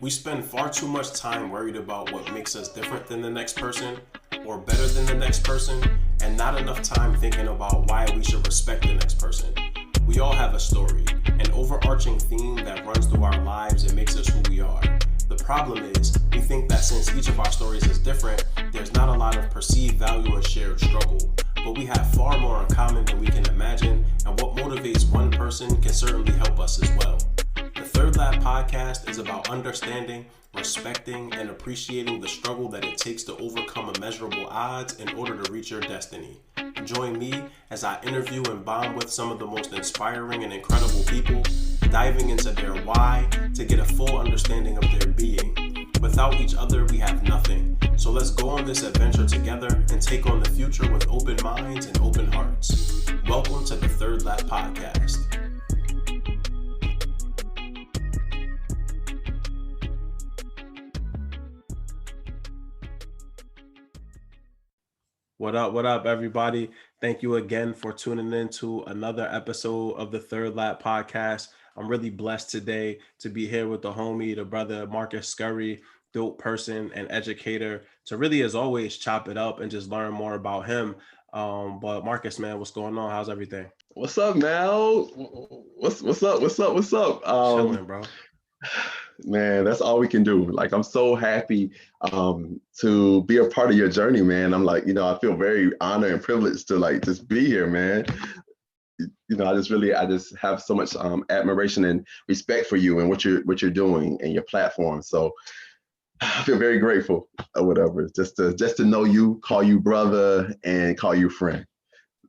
We spend far too much time worried about what makes us different than the next person or better than the next person, and not enough time thinking about why we should respect the next person. We all have a story, an overarching theme that runs through our lives and makes us who we are. The problem is, we think that since each of our stories is different, there's not a lot of perceived value and shared struggle. But we have far more in common than we can imagine, and what motivates one person can certainly help us as well. The Third Lap podcast is about understanding, respecting, and appreciating the struggle that it takes to overcome immeasurable odds in order to reach your destiny. Join me as I interview and bond with some of the most inspiring and incredible people, diving into their why to get a full understanding of their being. Without each other, we have nothing. So let's go on this adventure together and take on the future with open minds and open hearts. Welcome to the Third Lap podcast. What up, everybody? Thank you again for tuning in to another episode of the Third Lap podcast. I'm really blessed today to be here with the homie, the brother Marcus Scurry, dope person and educator, to really, as always, chop it up and just learn more about him. But Marcus, man, what's going on? How's everything? What's up, Mal? What's up? Chilling, bro. Man, that's all we can do. Like, I'm so happy to be a part of your journey, man. I'm like, I feel very honored and privileged to like just be here, man. I just have so much admiration and respect for you and what you're doing and your platform. So I feel very grateful or whatever, just to know you, call you brother, and call you friend.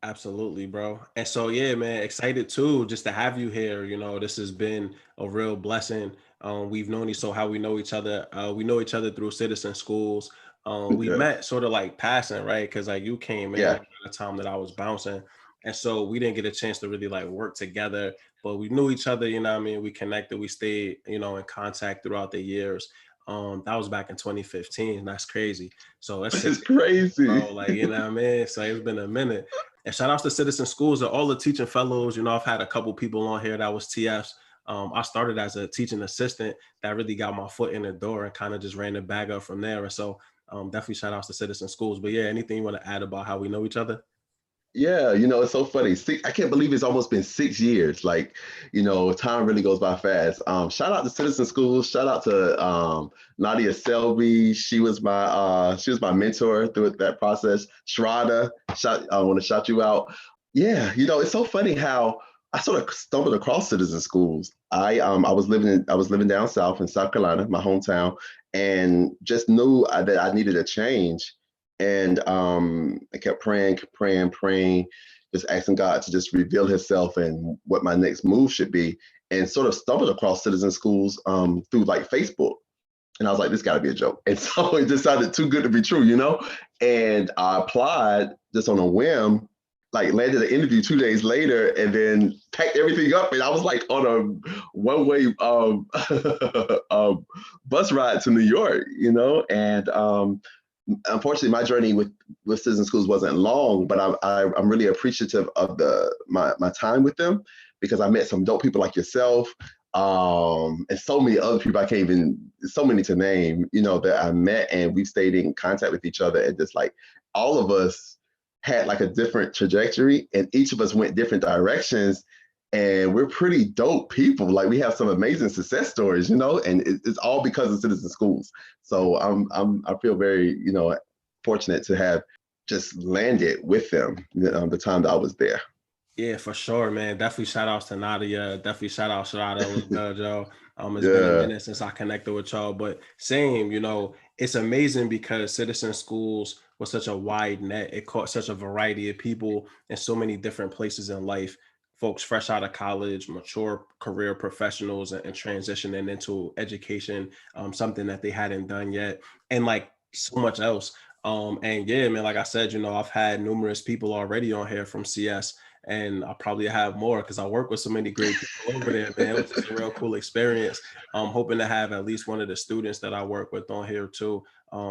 Absolutely, bro. And so, yeah, man, excited too, just to have you here. This has been a real blessing. We've known how we know each other. We know each other through citizen schools. We Yeah. met sort of like passing, right? Because like you came in Yeah. at the time that I was bouncing. And so we didn't get a chance to really like work together, but we knew each other, you know what I mean? We connected, we stayed, in contact throughout the years. That was back in 2015. That's crazy. So It's crazy. bro, like, you know what I mean? So it's been a minute. And shout outs to Citizen Schools and all the teaching fellows. I've had a couple people on here that was TFs. I started as a teaching assistant that really got my foot in the door and kind of just ran the bag up from there. And so definitely shout outs to Citizen Schools. But yeah, anything you want to add about how we know each other? Yeah, it's so funny. I can't believe it's almost been 6 years. Like, time really goes by fast. Shout out to Citizen Schools. Shout out to Nadia Selby. She was my mentor through that process. Shrada, I want to shout you out. Yeah, it's so funny how I sort of stumbled across Citizen Schools. I was living down south in South Carolina, my hometown, and just knew that I needed a change. And I kept praying, just asking God to just reveal Himself and what my next move should be. And sort of stumbled across Citizen Schools through like Facebook. And I was like, this got to be a joke. And so it just sounded too good to be true, And I applied just on a whim, like landed an interview 2 days later, and then packed everything up. And I was like on a one-way bus ride to New York, And unfortunately, my journey with Citizen Schools wasn't long, but I'm really appreciative of my time with them, because I met some dope people like yourself, and so many other people I can't even, so many to name, that I met, and we've stayed in contact with each other, and just like all of us had like a different trajectory, and each of us went different directions. And we're pretty dope people. Like, we have some amazing success stories, and it's all because of Citizen Schools. So I feel very, fortunate to have just landed with them the time that I was there. Yeah, for sure, man. Definitely shout outs to Nadia. Definitely shout out Sharada. What's good, Joe? It's been a Yeah. minute since I connected with y'all, but same, it's amazing because Citizen Schools was such a wide net. It caught such a variety of people in so many different places in life. Folks fresh out of college, mature career professionals, and transitioning into education, something that they hadn't done yet, and like so much else. And yeah, man, like I said, I've had numerous people already on here from CS, and I'll probably have more because I work with so many great people over there, man, which is a real cool experience. I'm hoping to have at least one of the students that I work with on here too.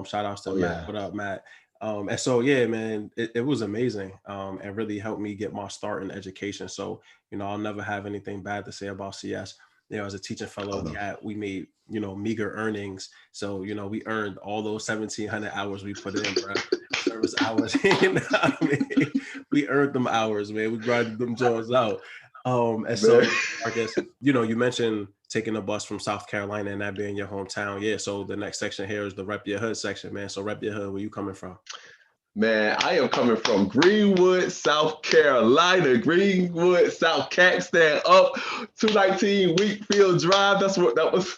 Shout outs to Oh Matt. yeah. What up, Matt? And so, yeah, man, it was amazing, and really helped me get my start in education. So, I'll never have anything bad to say about CS. as a teaching fellow, Oh, no. we made, meager earnings. So, we earned all those 1,700 hours we put in, bro. Service hours. I mean, we earned them hours, man. We grinded them jaws out. And so, Man. I guess, you mentioned taking a bus from South Carolina and that being your hometown. Yeah. So the next section here is the Rep Your Hood section, man. So Rep Your Hood, where you coming from? Man, I am coming from Greenwood, South Carolina. Greenwood, South Caxton, up 219 Wheatfield Drive. That's what that was.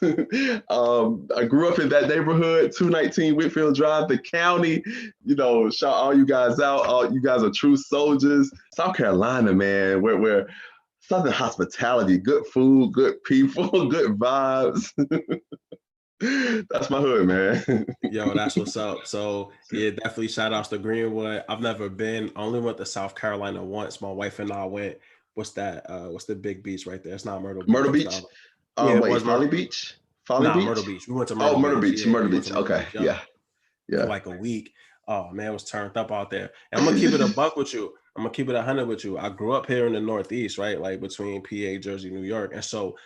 I grew up in that neighborhood, 219 Wheatfield Drive. The county, shout all you guys out. All you guys are true soldiers. South Carolina, man, we're Southern hospitality, good food, good people, good vibes. That's my hood, man. Yo, that's what's up. So yeah, definitely shout outs to Greenwood. I've never been, I only went to South Carolina once. My wife and I went. What's that? What's the big beach right there? It's not Myrtle Beach. Myrtle It's the Beach. other. Yeah, it Wait, was Folly Myrtle. Beach? Folly Nah, Myrtle Beach? Beach. We went to Oh, Myrtle Myrtle Beach. Beach. Yeah, Myrtle we went Beach. to Myrtle Okay. Beach. Yup. Yeah. For Yeah. like a week. Oh man, it was turned up out there. And I'm gonna keep it a buck with you. I'm gonna keep it 100 with you. I grew up here in the Northeast, right? Like between PA, Jersey, New York. And so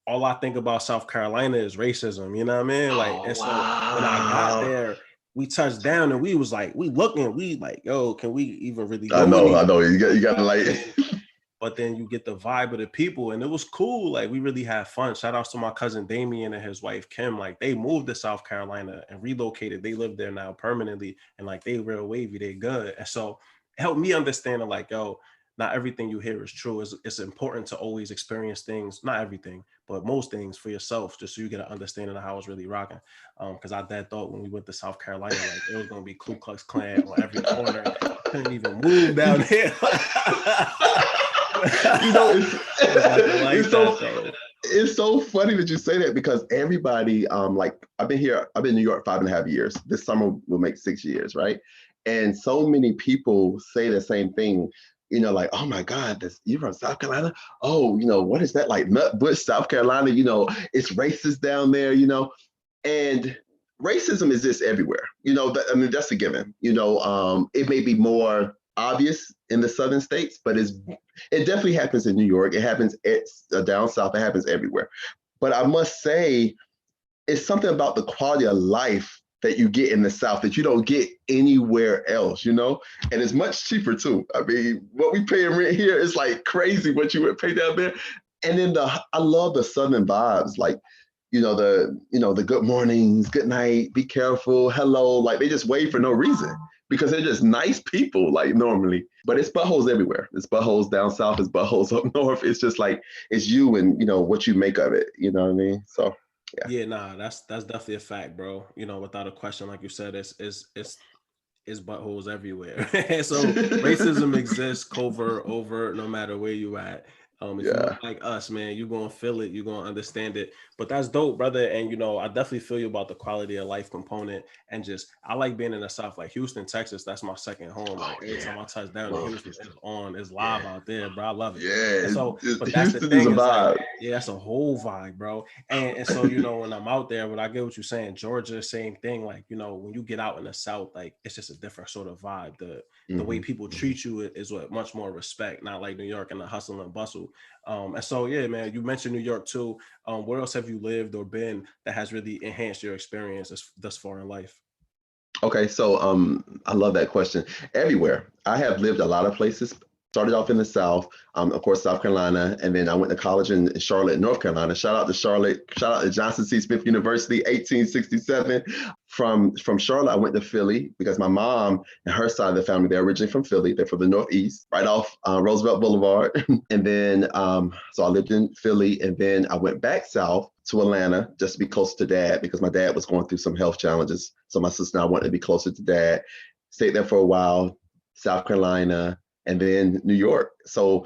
all I think about South Carolina is racism, you know what I mean? Like, Oh, and so when I got wow. there, we touched down and we was like, we looking, we like, yo, can we even really I go know. anywhere? You got to like. But then you get the vibe of the people, and it was cool. Like we really had fun. Shout outs to my cousin Damien and his wife Kim. Like they moved to South Carolina and relocated. They live there now permanently, and like they real wavy, they good. And so it helped me understand like, yo, not everything you hear is true. It's important to always experience things, not everything, but most things for yourself, just so you get an understanding of how it's really rocking. Because I dad thought when we went to South Carolina, like it was gonna be Ku Klux Klan on every corner. Couldn't even move down here. It's so funny that you say that because everybody, like I've been in New York 5.5 years. This summer will make 6 years, right? And so many people say the same thing, like, oh my God, you're from South Carolina? Oh, what is that like? Nutbush, South Carolina, it's racist down there, and racism exists everywhere. That's a given. It may be more obvious in the southern states, but it definitely happens in New York. It happens down south. It happens everywhere. But I must say, it's something about the quality of life that you get in the South that you don't get anywhere else, and it's much cheaper too. I mean, what we pay in rent here is like crazy what you would pay down there. And then I love the Southern vibes, like, the good mornings, good night, be careful, hello, like they just wave for no reason because they're just nice people, like normally. But it's buttholes everywhere. It's buttholes down south, it's buttholes up north. It's just like it's you and what you make of it. You know what I mean? So yeah, nah, that's definitely a fact, bro. Without a question, like you said, it's buttholes everywhere. So racism exists, covert, overt, no matter where you at. If you look like us, man, you're gonna feel it, you're gonna understand it. But that's dope, brother. And I definitely feel you about the quality of life component. And just I like being in the South, like Houston, Texas. That's my second home. Like every time I touch down in Houston, it's live out there, bro. I love it. Yeah. And so, but that's the Houston thing is a is like, vibe. yeah, that's a whole vibe, bro. And so when I'm out there, when I get what you're saying, Georgia, same thing. Like when you get out in the South, like it's just a different sort of vibe. The way people treat you is what much more respect, not like New York and the hustle and bustle. And so, yeah, man, you mentioned New York too. Where else have you lived or been that has really enhanced your experience thus far in life? Okay, so I love that question. Everywhere. I have lived a lot of places. Started off in the South, of course, South Carolina, and then I went to college in Charlotte, North Carolina. Shout out to Charlotte. Shout out to Johnson C. Smith University, 1867. From Charlotte, I went to Philly because my mom and her side of the family, they're originally from Philly. They're from the Northeast, right off Roosevelt Boulevard. And then, so I lived in Philly, and then I went back south to Atlanta just to be closer to dad because my dad was going through some health challenges. So my sister and I wanted to be closer to dad. Stayed there for a while, South Carolina, and then New York. So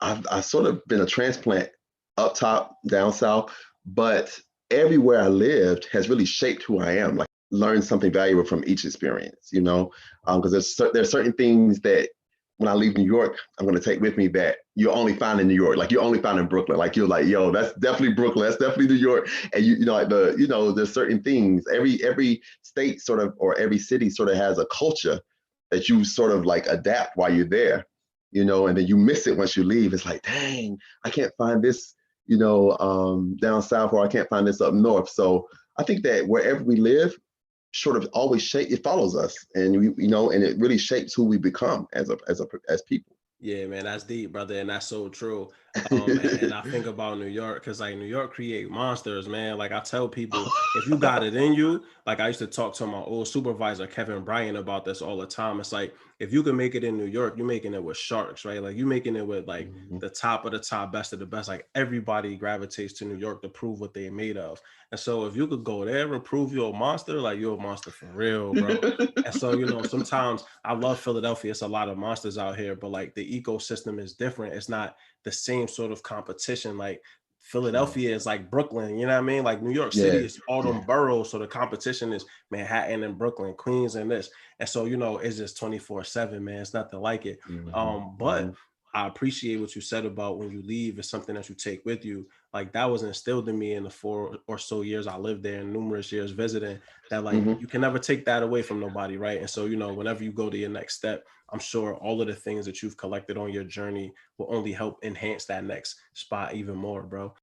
I've sort of been a transplant up top, down south, but everywhere I lived has really shaped who I am. Like learned something valuable from each experience, because there's certain things that when I leave New York, I'm going to take with me that you only find in New York. Like you only find in Brooklyn. Like you're like, yo, that's definitely Brooklyn. That's definitely New York. And there's certain things. Every state sort of, or every city sort of has a culture that you sort of like adapt while you're there, and then you miss it once you leave. It's like, dang, I can't find this down south, or I can't find this up north. So I think that wherever we live, sort of always it follows us, and and it really shapes who we become as people. Yeah, man, that's deep, brother, and that's so true. And I think about New York because like New York create monsters, man. Like I tell people, if you got it in you, like I used to talk to my old supervisor Kevin Bryant about this all the time. It's like if you can make it in New York, you're making it with sharks, right? Like you making it with like Mhm. the top of the top, best of the best. Like everybody gravitates to New York to prove what they're made of. And so if you could go there and prove you're a monster, like you're a monster for real, bro. And so, sometimes I love Philadelphia. It's a lot of monsters out here, but like the ecosystem is different. It's not the same sort of competition. Like Philadelphia is like Brooklyn, you know what I mean? Like New York City Yeah, is all them boroughs. So the competition is Manhattan and Brooklyn, Queens and this. And so, it's just 24/7, man. It's nothing like it. hmm But I appreciate what you said about when you leave, it's something that you take with you. Like that was instilled in me in the 4 or so years I lived there and numerous years visiting, that like hmm you can never take that away from nobody, right? And so, whenever you go to your next step, I'm sure all of the things that you've collected on your journey will only help enhance that next spot even more, bro.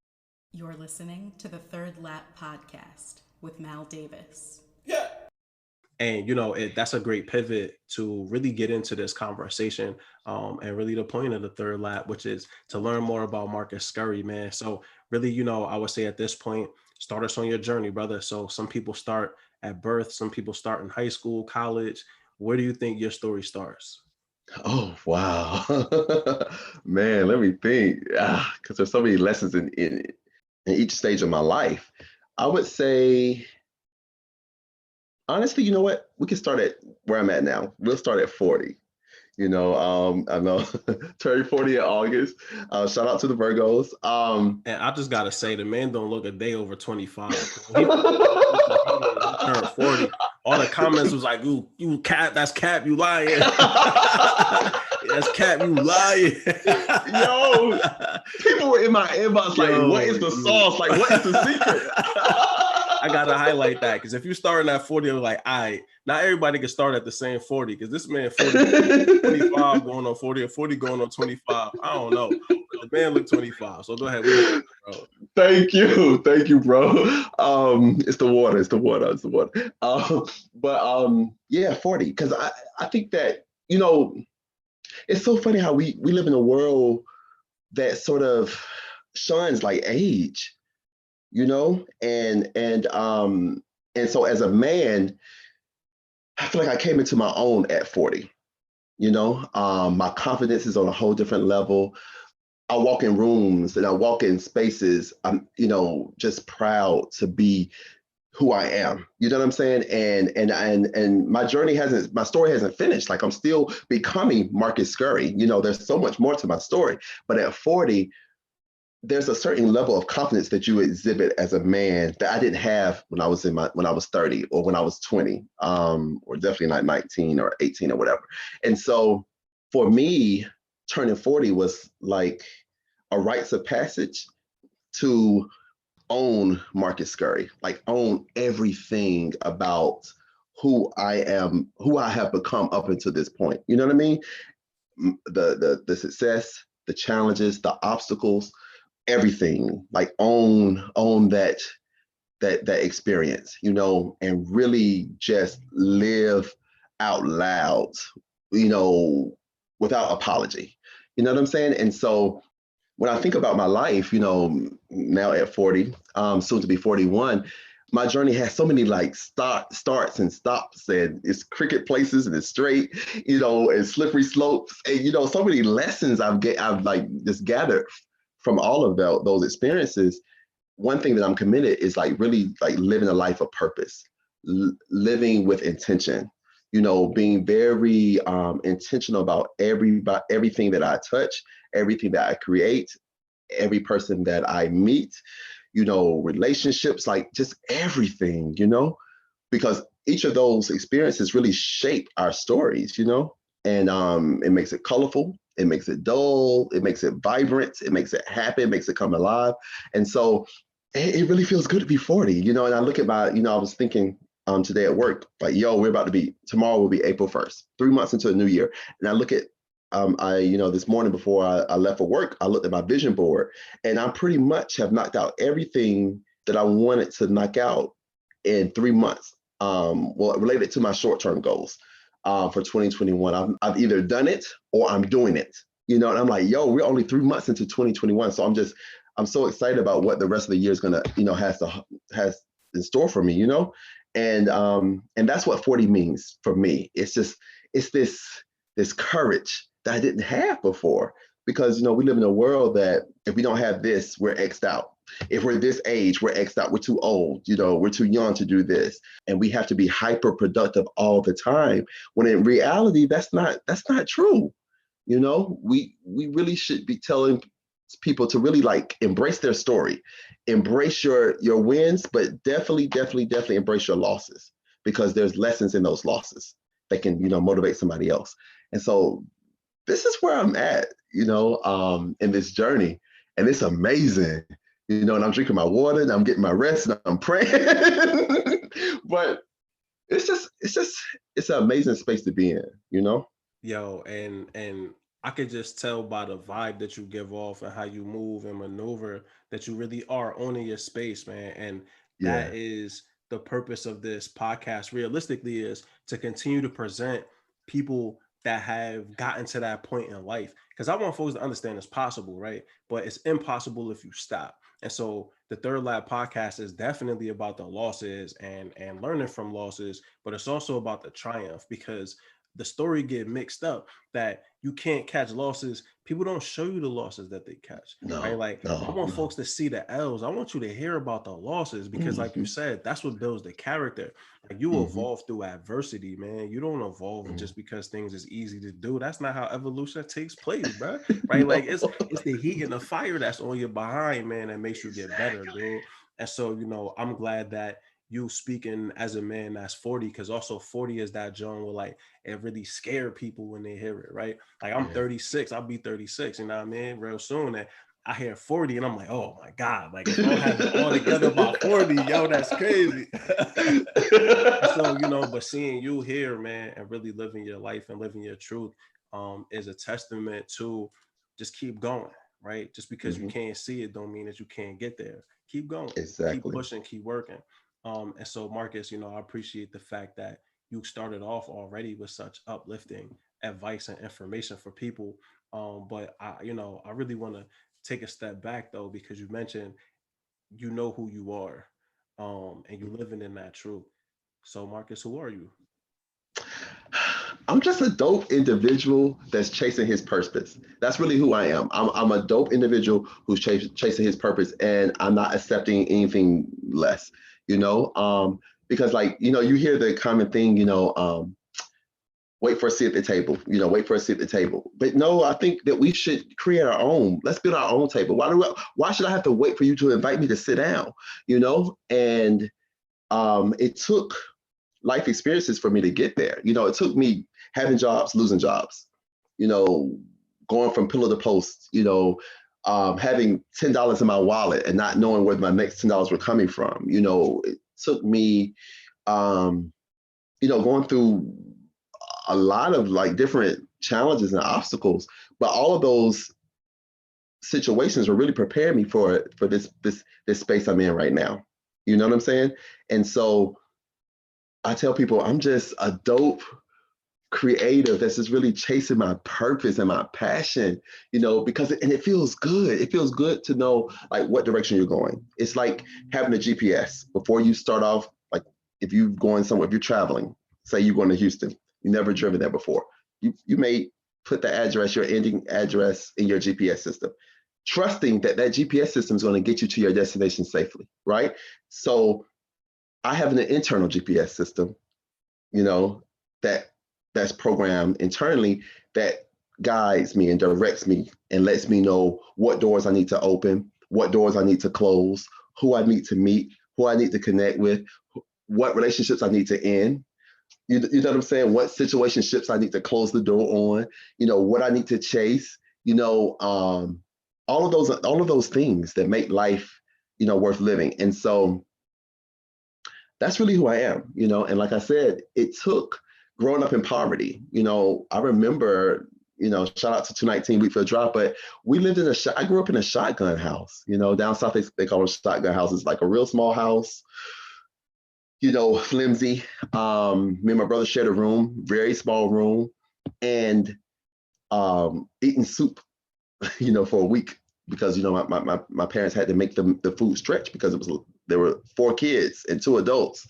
You're listening to the Third Lap Podcast with Mal Davis. And that's a great pivot to really get into this conversation, and really the point of the third lap, which is to learn more about Marcus Scurry, man. So really, I would say at this point, start us on your journey, brother. So some people start at birth, some people start in high school, college. Where do you think your story starts? Oh wow, man. Let me think, because there's so many lessons in each stage of my life. I would say, honestly, you know what? We can start at where I'm at now. We'll start at 40. I know turning 40 in August. Shout out to the Virgos. And I just gotta say, the man don't look a day over 25. He turned 40. All the comments was like, you cap, that's cap, you lying. That's cap, you lying. Yo, people were in my inbox like, what is the sauce? Like, what is the secret? I gotta highlight that because if you starting at 40, I'm like, all right, not everybody can start at the same 40 because this man 40, 25 going on 40 or 40 going on 25. I don't know. But the man looked 25. So go ahead. Bro. Thank you, bro. It's the water, it's the water. Yeah, 40. Because I think that, it's so funny how we live in a world that sort of shuns like age, and so as a man, I feel like I came into my own at 40. My confidence is on a whole different level. I walk in rooms and I walk in spaces. I'm, just proud to be who I am. You know what I'm saying? And my story hasn't finished. Like I'm still becoming Marcus Scurry. There's so much more to my story. But at 40, there's a certain level of confidence that you exhibit as a man that I didn't have when I was 30 or when I was 20, or definitely not 19 or 18 or whatever. And so for me, turning 40 was like a rites of passage to own Marcus Scurry, like own everything about who I am, who I have become up until this point. You know what I mean? The success, the challenges, the obstacles, everything. Like own that experience, and really just live out loud, without apology. You know what I'm saying? And so when I think about my life, now at 40, soon to be 41, my journey has so many like starts and stops, and it's cricket places and it's straight, and slippery slopes, and so many lessons I've like just gathered from all of those experiences. One thing that I'm committed is like really like living a life of purpose, living with intention, being very intentional about everything that I touch, everything that I create, every person that I meet, relationships, like just everything, because each of those experiences really shape our stories, and it makes it colorful, it makes it dull, it makes it vibrant, it makes it happy, it makes it come alive. And so it really feels good to be 40, and I look at I was thinking today at work, like, tomorrow will be April 1st, 3 months into a new year. And I look at this morning before I left for work, I looked at my vision board, and I pretty much have knocked out everything that I wanted to knock out in 3 months. Related to my short-term goals for 2021. I've either done it or I'm doing it. And I'm like, yo, we're only 3 months into 2021. So I'm so excited about what the rest of the year is gonna, has in store for me, and that's what 40 means for me. It's this courage that I didn't have before, because we live in a world that if we don't have this, we're X'd out. If we're this age, we're X'd out. We're too old, we're too young to do this. And we have to be hyper productive all the time. When in reality, that's not true. We really should be telling people to really embrace their story, embrace your wins, but definitely embrace your losses, because there's lessons in those losses that can, motivate somebody else. And so this is where I'm at, in this journey. And it's amazing, and I'm drinking my water and I'm getting my rest and I'm praying. But it's an amazing space to be in, Yo, and I could just tell by the vibe that you give off and how you move and maneuver that you really are owning your space, man. And that is the purpose of this podcast, realistically, is to continue to present people that have gotten to that point in life. Because I want folks to understand it's possible, right? But it's impossible if you stop. And so the Third Lab podcast is definitely about the losses and learning from losses, but it's also about the triumph, because the story get mixed up that you can't catch losses. People don't show you the losses that they catch. Right? I want folks to see the L's. I want you to hear about the losses, because like you said, that's what builds the character. You evolve through adversity, man. You don't evolve just because things is easy to do. That's not how evolution takes place, bro. Right? It's the heat and the fire that's on your behind, man, that makes you get better, dude. And so, I'm glad that you speaking as a man that's 40, because also 40 is that John will it really scare people when they hear it, right? I'm 36, I'll be 36, you know what I mean, real soon. And I hear 40 and I'm like, oh my God, if I don't have it all together by 40, yo, that's crazy. So, but seeing you here, man, and really living your life and living your truth is a testament to just keep going, right? Just because you can't see it don't mean that you can't get there. Keep going, keep pushing, keep working. And so, Marcus, I appreciate the fact that you started off already with such uplifting advice and information for people. But I really want to take a step back though, because you mentioned you know who you are, and you living in that truth. So, Marcus, who are you? I'm just a dope individual that's chasing his purpose. That's really who I am. I'm a dope individual who's chasing his purpose, and I'm not accepting anything less, because you hear the common thing, wait for a seat at the table, wait for a seat at the table. But no, I think that we should create our own. Let's build our own table. Why should I have to wait for you to invite me to sit down, And it took life experiences for me to get there. It took me having jobs, losing jobs, going from pillar to post, having $10 in my wallet and not knowing where my next $10 were coming from. It took me, going through a lot of different challenges and obstacles, but all of those situations were really preparing me for this space I'm in right now. You know what I'm saying? And so I tell people I'm just a dope creative that's just really chasing my purpose and my passion, because it feels good. It feels good to know what direction you're going. It's like having a GPS before you start off. If you're going somewhere, if you're traveling, say you're going to Houston, you've never driven there before. You may put the address, your ending address in your GPS system, trusting that GPS system is going to get you to your destination safely, right? So I have an internal GPS system, that's programmed internally that guides me and directs me and lets me know what doors I need to open, what doors I need to close, who I need to meet, who I need to connect with, what relationships I need to end. You know what I'm saying? What situationships I need to close the door on, what I need to chase, all of those things that make life, worth living. And so that's really who I am, and like I said, it took growing up in poverty. I remember, shout out to 219 Wheatfield Drive, but we lived I grew up in a shotgun house, down south, they call it shotgun houses, like a real small house, flimsy. Me and my brother shared a room, very small room, and eating soup, for a week because, my parents had to make the food stretch because there were 4 kids and 2 adults.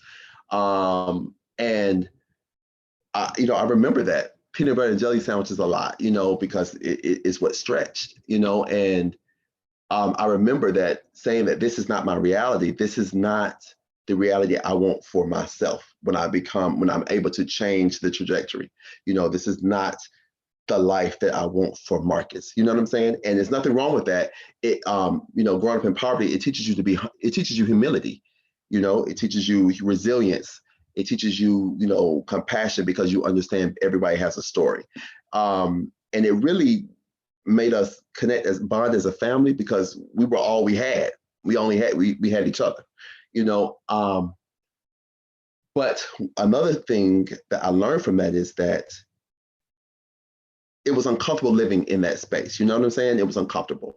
And I remember that peanut butter and jelly sandwiches a lot, because it's what stretched, and I remember that saying that this is not my reality. This is not the reality I want for myself when I'm able to change the trajectory. This is not the life that I want for Marcus. You know what I'm saying? And there's nothing wrong with that. It, growing up in poverty, it teaches you humility. It teaches you resilience. It teaches you, compassion because you understand everybody has a story. And it really made us bond as a family because we were all we had. We had each other, but another thing that I learned from that is that it was uncomfortable living in that space. You know what I'm saying? It was uncomfortable.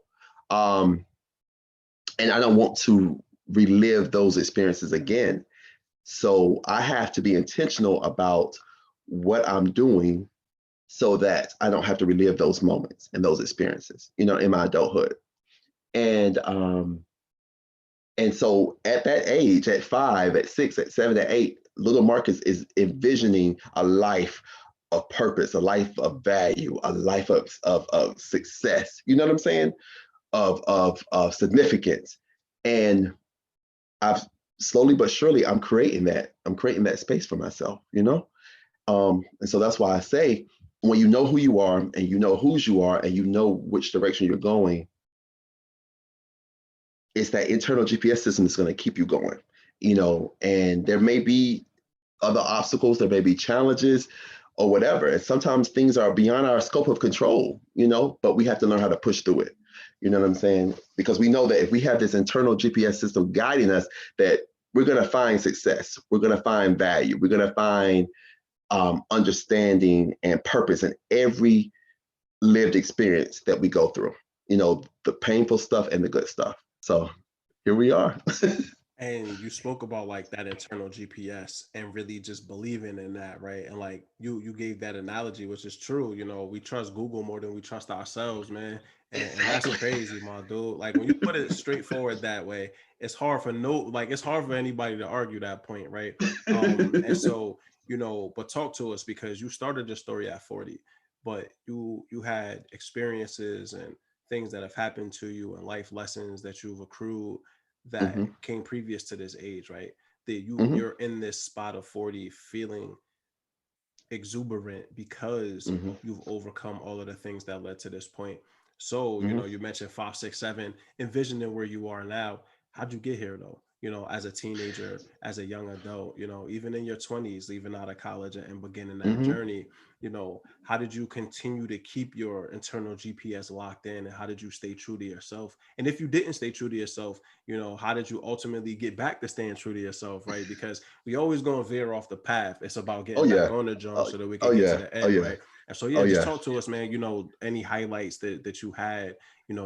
And I don't want to relive those experiences again. So I have to be intentional about what I'm doing so that I don't have to relive those moments and those experiences, in my adulthood. And so at that age, at 5, at 6, at 7, at 8, little Marcus is envisioning a life of purpose, a life of value, a life of success. You know what I'm saying? Of significance. And I've slowly but surely I'm creating that space for myself, and so that's why I say when you know who you are and you know whose you are and you know which direction you're going, it's that internal GPS system that's going to keep you going, and there may be other obstacles, there may be challenges or whatever. And sometimes things are beyond our scope of control, but we have to learn how to push through it. You know what I'm saying? Because we know that if we have this internal GPS system guiding us, that we're going to find success. We're going to find value. We're going to find understanding and purpose in every lived experience that we go through, the painful stuff and the good stuff. So here we are. And you spoke about like that internal GPS and really just believing in that, right? And like you gave that analogy, which is true. We trust Google more than we trust ourselves, man. And that's crazy, my dude. Like when you put it straightforward that way, it's hard for anybody to argue that point, right? And so, but talk to us because you started your story at 40, but you had experiences and things that have happened to you and life lessons that you've accrued that came previous to this age, right? That you're in this spot of 40 feeling exuberant because you've overcome all of the things that led to this point. So, you mentioned 5, 6, 7, envisioning where you are now. How'd you get here though? As a teenager, as a young adult, even in your 20s, leaving out of college and beginning that journey, how did you continue to keep your internal GPS locked in and how did you stay true to yourself? And if you didn't stay true to yourself, how did you ultimately get back to staying true to yourself, right? Because we always going to veer off the path. It's about getting back on the jump so that we can get to the end, right? And so, just talk to us, man, any highlights that you had,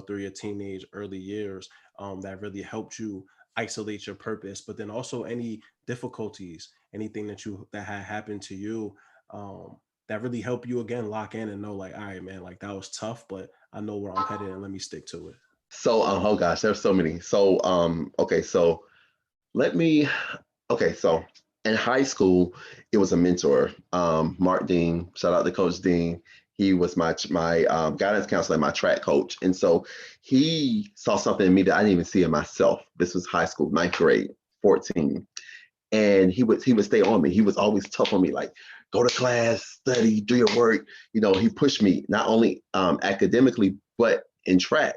through your teenage early years that really helped you isolate your purpose, but then also any difficulties, anything that had happened to you that really help you again lock in and know like, all right, man, like that was tough, but I know where I'm headed and let me stick to it. So oh gosh, there's so many. So so in high school it was a mentor, Mark Dean, shout out to Coach Dean. He was my guidance counselor, my track coach. And so he saw something in me that I didn't even see in myself. This was high school, 9th grade, 14. And he would stay on me. He was always tough on me, like, go to class, study, do your work. He pushed me not only academically, but in track,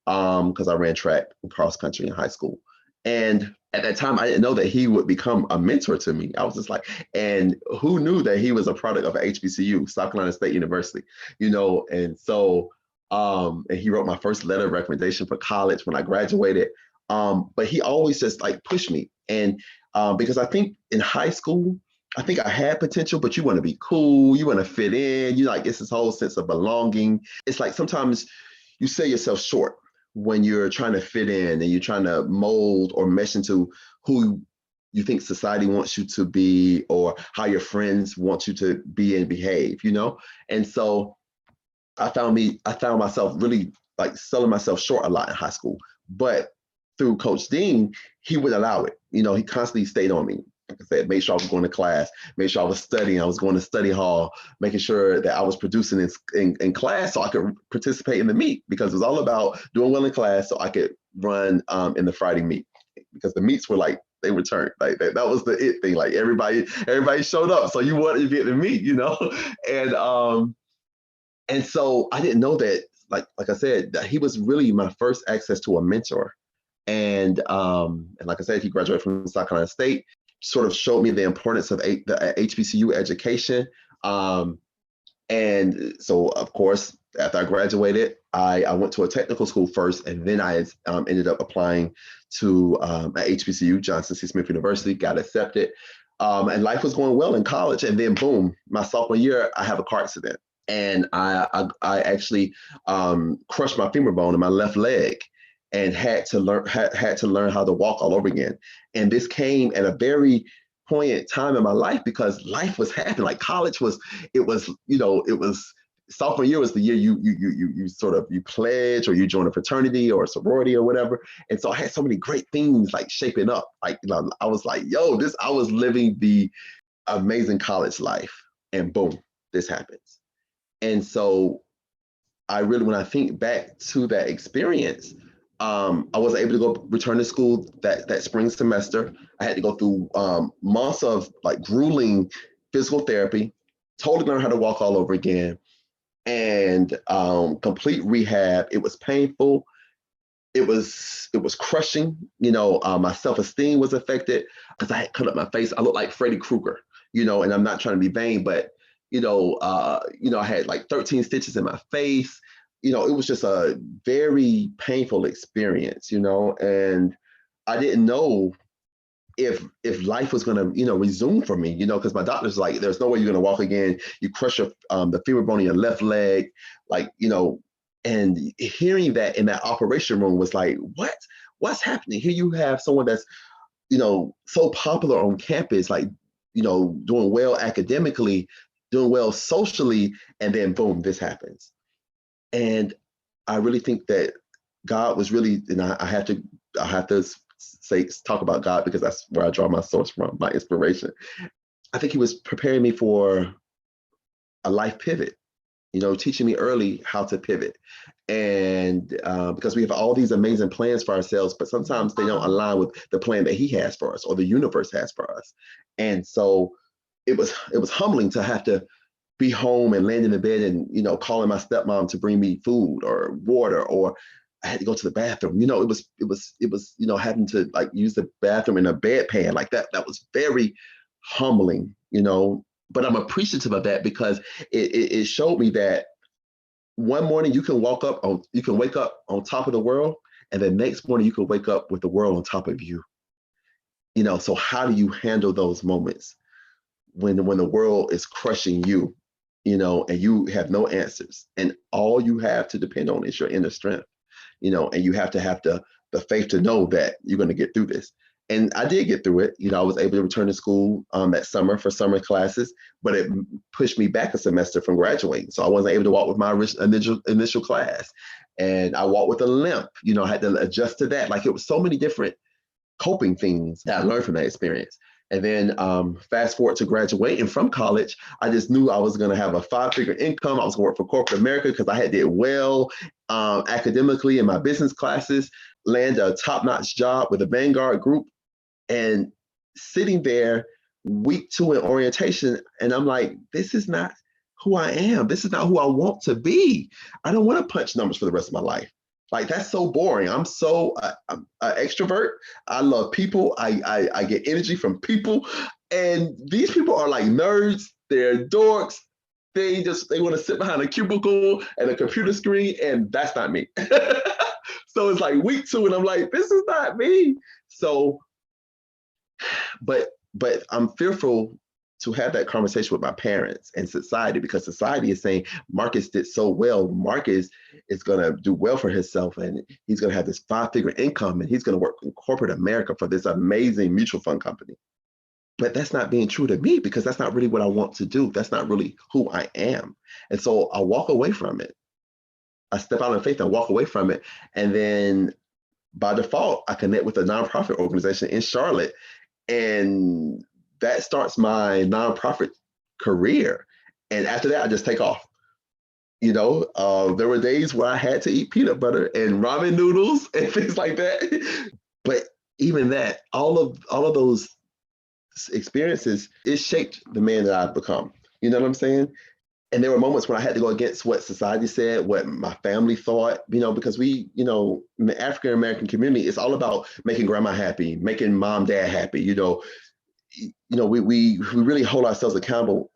because I ran track and cross country in high school. And at that time, I didn't know that he would become a mentor to me. I was just like, and who knew that he was a product of HBCU, South Carolina State University, and so, and he wrote my first letter of recommendation for college when I graduated. But he always just like pushed me. And because I think in high school, I think I had potential, but you want to be cool, you want to fit in, you like it's this whole sense of belonging. It's like sometimes you sell yourself short when you're trying to fit in and you're trying to mold or mesh into who you think society wants you to be or how your friends want you to be and behave, you know? And so I found myself really like selling myself short a lot in high school. But through Coach Dean, he would allow it. You know, he constantly stayed on me. Like I said, made sure I was going to class, made sure I was studying, I was going to study hall, making sure that I was producing in class so I could participate in the meet, because it was all about doing well in class so I could run in the Friday meet, because the meets were like, they returned. Like that was the it thing. Like everybody showed up. So you wanted to be at the meet, you know? And so I didn't know that, like I said, that he was really my first access to a mentor. And like I said, he graduated from South Carolina State, sort of showed me the importance of the HBCU education. And so, of course, after I graduated, I went to a technical school first, and then I ended up applying to at HBCU, Johnson C. Smith University, got accepted. And life was going well in college. And then, boom, my sophomore year, I have a car accident. And I actually crushed my femur bone in my left leg and had to learn how to walk all over again. And this came at a very poignant time in my life because life was happening. Like college was sophomore year was the year you sort of you pledge or you join a fraternity or a sorority or whatever. And so I had so many great things like shaping up. Like, you know, I was like, yo, I was living the amazing college life, and boom, this happens. And so when I think back to that experience, I was able to go return to school that spring semester. I had to go through months of like grueling physical therapy, totally learn how to walk all over again, and complete rehab. It was painful. It was crushing. You know, my self-esteem was affected because I had cut up my face. I looked like Freddy Krueger, you know, and I'm not trying to be vain, but I had like 13 stitches in my face. You know, it was just a very painful experience, you know, and I didn't know if life was going to, you know, resume for me, you know, because my doctor's like, there's no way you're going to walk again. You crush the femur bone in your left leg, like, you know, and hearing that in that operation room was like, what's happening? Here you have someone that's, you know, so popular on campus, like, you know, doing well academically, doing well socially, and then boom, this happens. And I really think that God was really, and I have to talk about God because that's where I draw my source from, my inspiration. I think he was preparing me for a life pivot, you know, teaching me early how to pivot. And because we have all these amazing plans for ourselves, but sometimes they don't align with the plan that he has for us or the universe has for us. And so it was humbling to have to be home and land in the bed and, you know, calling my stepmom to bring me food or water, or I had to go to the bathroom. You know, it was, you know, having to like use the bathroom in a bedpan like that. That was very humbling, you know, but I'm appreciative of that because it showed me that one morning you can wake up on top of the world, and the next morning you can wake up with the world on top of you. You know, so how do you handle those moments when the world is crushing you, you know, and you have no answers, and all you have to depend on is your inner strength, you know, and you have to have the faith to know that you're going to get through this. And I did get through it. You know, I was able to return to school that summer for summer classes, but it pushed me back a semester from graduating. So I wasn't able to walk with my initial class. And I walked with a limp. You know, I had to adjust to that. Like, it was so many different coping things that I learned from that experience. And then fast forward to graduating from college, I just knew I was going to have a 5-figure income. I was going to work for corporate America because I had did well academically in my business classes, land a top-notch job with the Vanguard Group. And sitting there week 2 in orientation, and I'm like, this is not who I am. This is not who I want to be. I don't want to punch numbers for the rest of my life. Like, that's so boring. I'm an extrovert. I love people. I get energy from people. And these people are like nerds. They're dorks. They want to sit behind a cubicle and a computer screen, and that's not me. So it's like week 2, and I'm like, this is not me. So, but I'm fearful to have that conversation with my parents and society, because society is saying Marcus did so well. Marcus is going to do well for himself, and he's going to have this 5-figure income, and he's going to work in corporate America for this amazing mutual fund company. But that's not being true to me, because that's not really what I want to do. That's not really who I am. And so I walk away from it. I step out in faith and walk away from it. And then by default, I connect with a nonprofit organization in Charlotte. And that starts my nonprofit career. And after that, I just take off. You know, there were days where I had to eat peanut butter and ramen noodles and things like that. But even that, all of those experiences, it shaped the man that I've become. You know what I'm saying? And there were moments when I had to go against what society said, what my family thought, you know, because we, you know, in the African American community, it's all about making grandma happy, making mom, dad happy. You know, we really hold ourselves accountable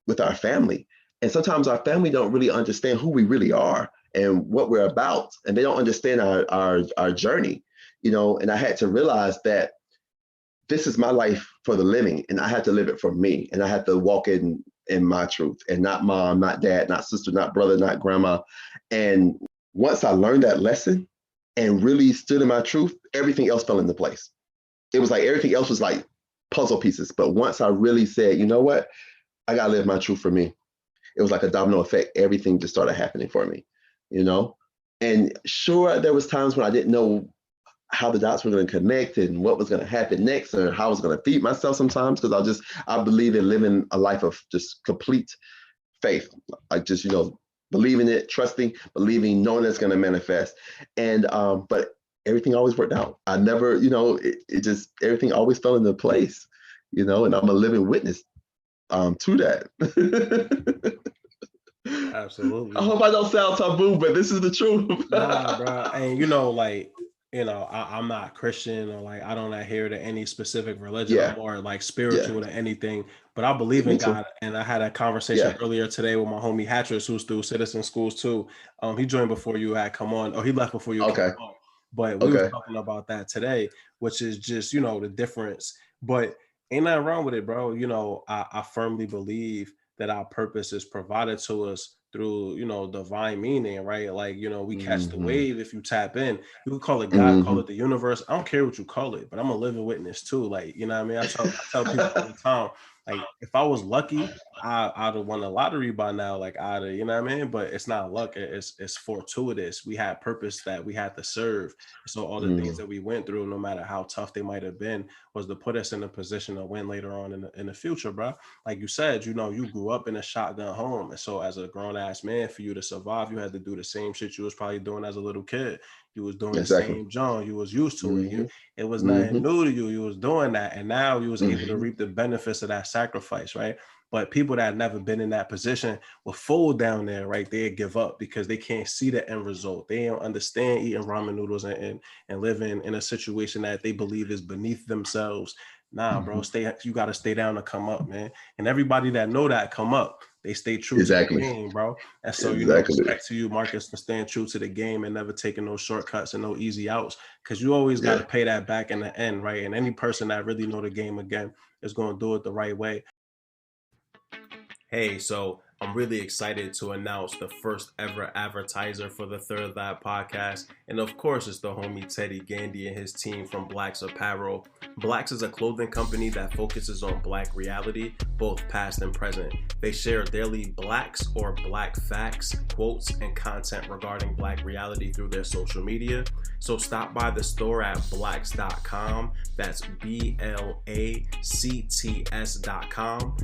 with our family. And sometimes our family don't really understand who we really are and what we're about. And they don't understand our journey, you know, and I had to realize that this is my life for the living, and I had to live it for me. And I had to walk in my truth, and not mom, not dad, not sister, not brother, not grandma. And once I learned that lesson and really stood in my truth, everything else fell into place. It was like everything else was like puzzle pieces. But once I really said, you know what, I gotta live my truth for me, it was like a domino effect. Everything just started happening for me, you know? And sure, there was times when I didn't know how the dots were going to connect and what was going to happen next, or how I was going to feed myself sometimes, because I believe in living a life of just complete faith. Like just, you know, believing it, trusting, believing, knowing it's going to manifest. And, but everything always worked out. I never, you know, it just, everything always fell into place, you know, and I'm a living witness to that. Absolutely. I hope I don't sound taboo, but this is the truth. Nah, bro. And you know, like, you know, I'm not Christian, or like I don't adhere to any specific religion. Yeah. I'm more like spiritual than anything. But I believe Me in too. God. And I had a conversation earlier today with my homie Hatris, who's through Citizen Schools too. He joined before you had come on, or he left before you came on. But we were talking about that today, which is just, you know, the difference. But ain't nothing wrong with it, bro. You know, I firmly believe that our purpose is provided to us through, you know, divine meaning, right? Like, you know, we catch the wave if you tap in. You can call it God, call it the universe. I don't care what you call it, but I'm a living witness too. Like, you know what I mean? I tell people all the time, like, if I was lucky, I'd have won the lottery by now. Like, you know what I mean? But it's not luck. It's fortuitous. We had purpose that we had to serve. So all the things that we went through, no matter how tough they might have been, was to put us in a position to win later on in the future, bro. Like you said, you know, you grew up in a shotgun home. And so as a grown ass man, for you to survive, you had to do the same shit you was probably doing as a little kid. You was doing the same John. You was used to it. It was nothing new to you. You was doing that. And now you was able to reap the benefits of that sacrifice, right? But people that had never been in that position will fold down there, right? They'd give up because they can't see the end result. They don't understand eating ramen noodles and living in a situation that they believe is beneath themselves. Nah, bro, you got to stay down to come up, man. And everybody that know that come up, they stay true to the game, bro. And so, you know, respect to you, Marcus, for staying true to the game and never taking no shortcuts and no easy outs, because you always got to pay that back in the end, right? And any person that really know the game again is going to do it the right way. Hey, so I'm really excited to announce the first ever advertiser for the Third Lab podcast. And of course, it's the homie Teddy Gandy and his team from Blacks Apparel. Blacks is a clothing company that focuses on Black reality, both past and present. They share daily Blacks or Black facts, quotes, and content regarding Black reality through their social media. So stop by the store at blacks.com. That's BLACTS.com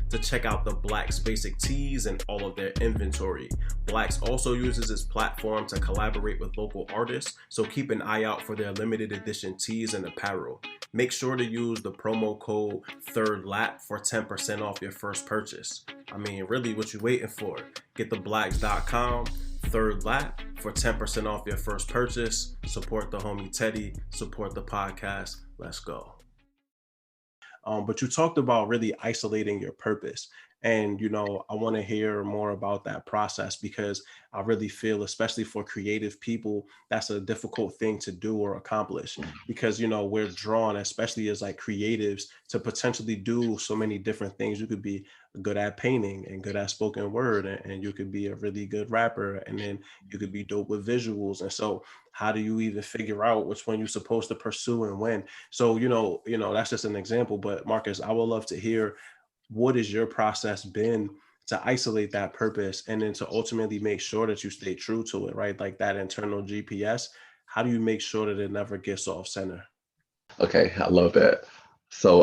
to check out the Blacks basic tees and all of their inventory. Blacks also uses its platform to collaborate with local artists, so keep an eye out for their limited edition tees and apparel. Make sure to use the promo code THIRDLAP for 10% off your first purchase. I mean, really, what you waiting for? Get the blacks.com, Third Lap, for 10% off your first purchase. Support the homie Teddy, support the podcast. Let's go. But you talked about really isolating your purpose. And, I want to hear more about that process, because I really feel, especially for creative people, that's a difficult thing to do or accomplish, because, we're drawn, especially as like creatives, to potentially do so many different things. You could be good at painting and good at spoken word, and you could be a really good rapper, and then you could be dope with visuals. And so how do you even figure out which one you're supposed to pursue and when? So, that's just an example. But Marcus, I would love to hear, what has your process been to isolate that purpose and then to ultimately make sure that you stay true to it, right? Like that internal GPS. How do you make sure that it never gets off center? Okay, I love that. So,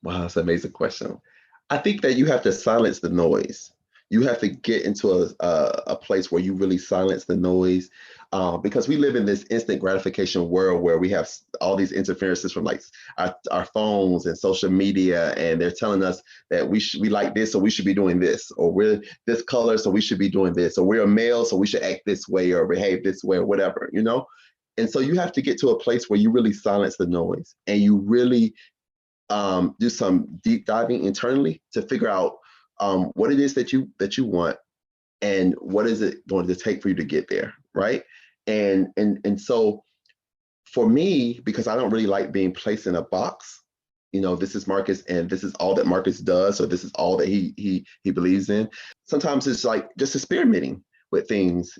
wow, that's an amazing question. I think that you have to silence the noise. You have to get into a place where you really silence the noise, because we live in this instant gratification world where we have all these interferences from like our phones and social media, and they're telling us that we like this, so we should be doing this, or we're this color, so we should be doing this, or we're a male, so we should act this way or behave this way or whatever, you know? And so you have to get to a place where you really silence the noise and you really do some deep diving internally to figure out what it is that you want and what is it going to take for you to get there, right? And so for me, because I don't really like being placed in a box, this is Marcus and this is all that Marcus does, or this is all that he believes in. Sometimes it's like just experimenting with things,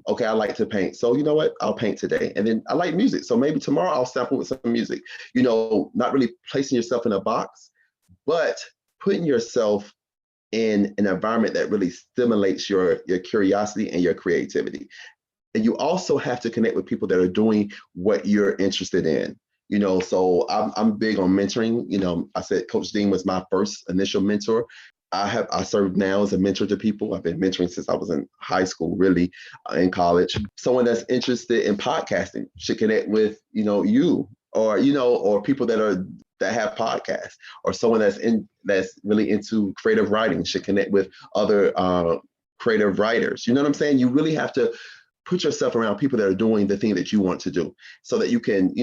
okay, I like to paint. So you know what? I'll paint today. And then I like music. So maybe tomorrow I'll sample with some music, not really placing yourself in a box, but putting yourself in an environment that really stimulates your curiosity and your creativity. And you also have to connect with people that are doing what you're interested in. So I'm big on mentoring. I said Coach Dean was my first initial mentor. I serve now as a mentor to people. I've been mentoring since I was in high school, really, in college. Someone that's interested in podcasting should connect with, you, or people that have podcasts, or someone that's really into creative writing should connect with other creative writers. You know what I'm saying? You really have to put yourself around people that are doing the thing that you want to do, so that you can,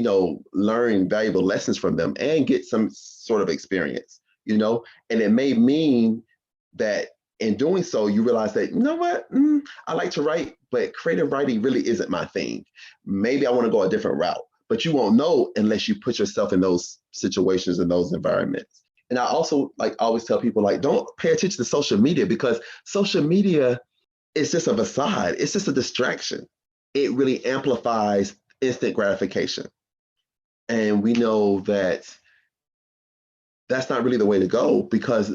learn valuable lessons from them and get some sort of experience. And it may mean that in doing so, you realize that, I like to write, but creative writing really isn't my thing. Maybe I want to go a different route, but you won't know unless you put yourself in those situations and those environments. And I also always tell people, don't pay attention to social media, because social media is just a facade. It's just a distraction. It really amplifies instant gratification. And we know that that's not really the way to go, because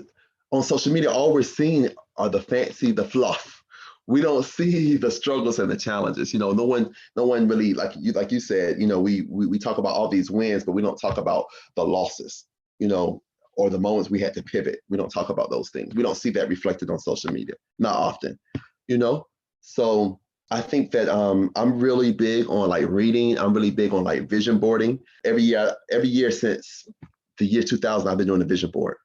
on social media, all we're seeing are the fancy, the fluff. We don't see the struggles and the challenges. No one really, like you said, we talk about all these wins, but we don't talk about the losses, or the moments we had to pivot. We don't talk about those things. We don't see that reflected on social media, not often, So I think that I'm really big on reading. I'm really big on vision boarding. Every year since the year 2000, I've been doing a vision board.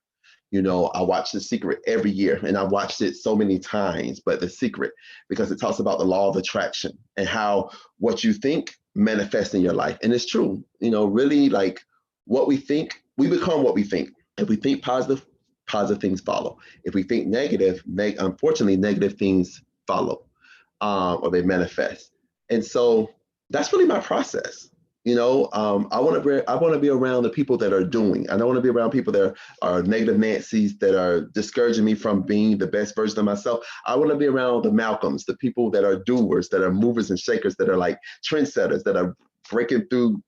I watch The Secret every year, and I've watched it so many times, but The Secret, because it talks about the law of attraction and how what you think manifests in your life. And it's true, really, what we think, we become what we think. If we think positive, positive things follow. If we think negative, unfortunately, negative things follow, or they manifest. And so that's really my process. I want to be around the people that are doing. I don't want to be around people that are negative Nancy's, that are discouraging me from being the best version of myself. I want to be around the Malcolms, the people that are doers, that are movers and shakers, that are trendsetters, that are breaking through,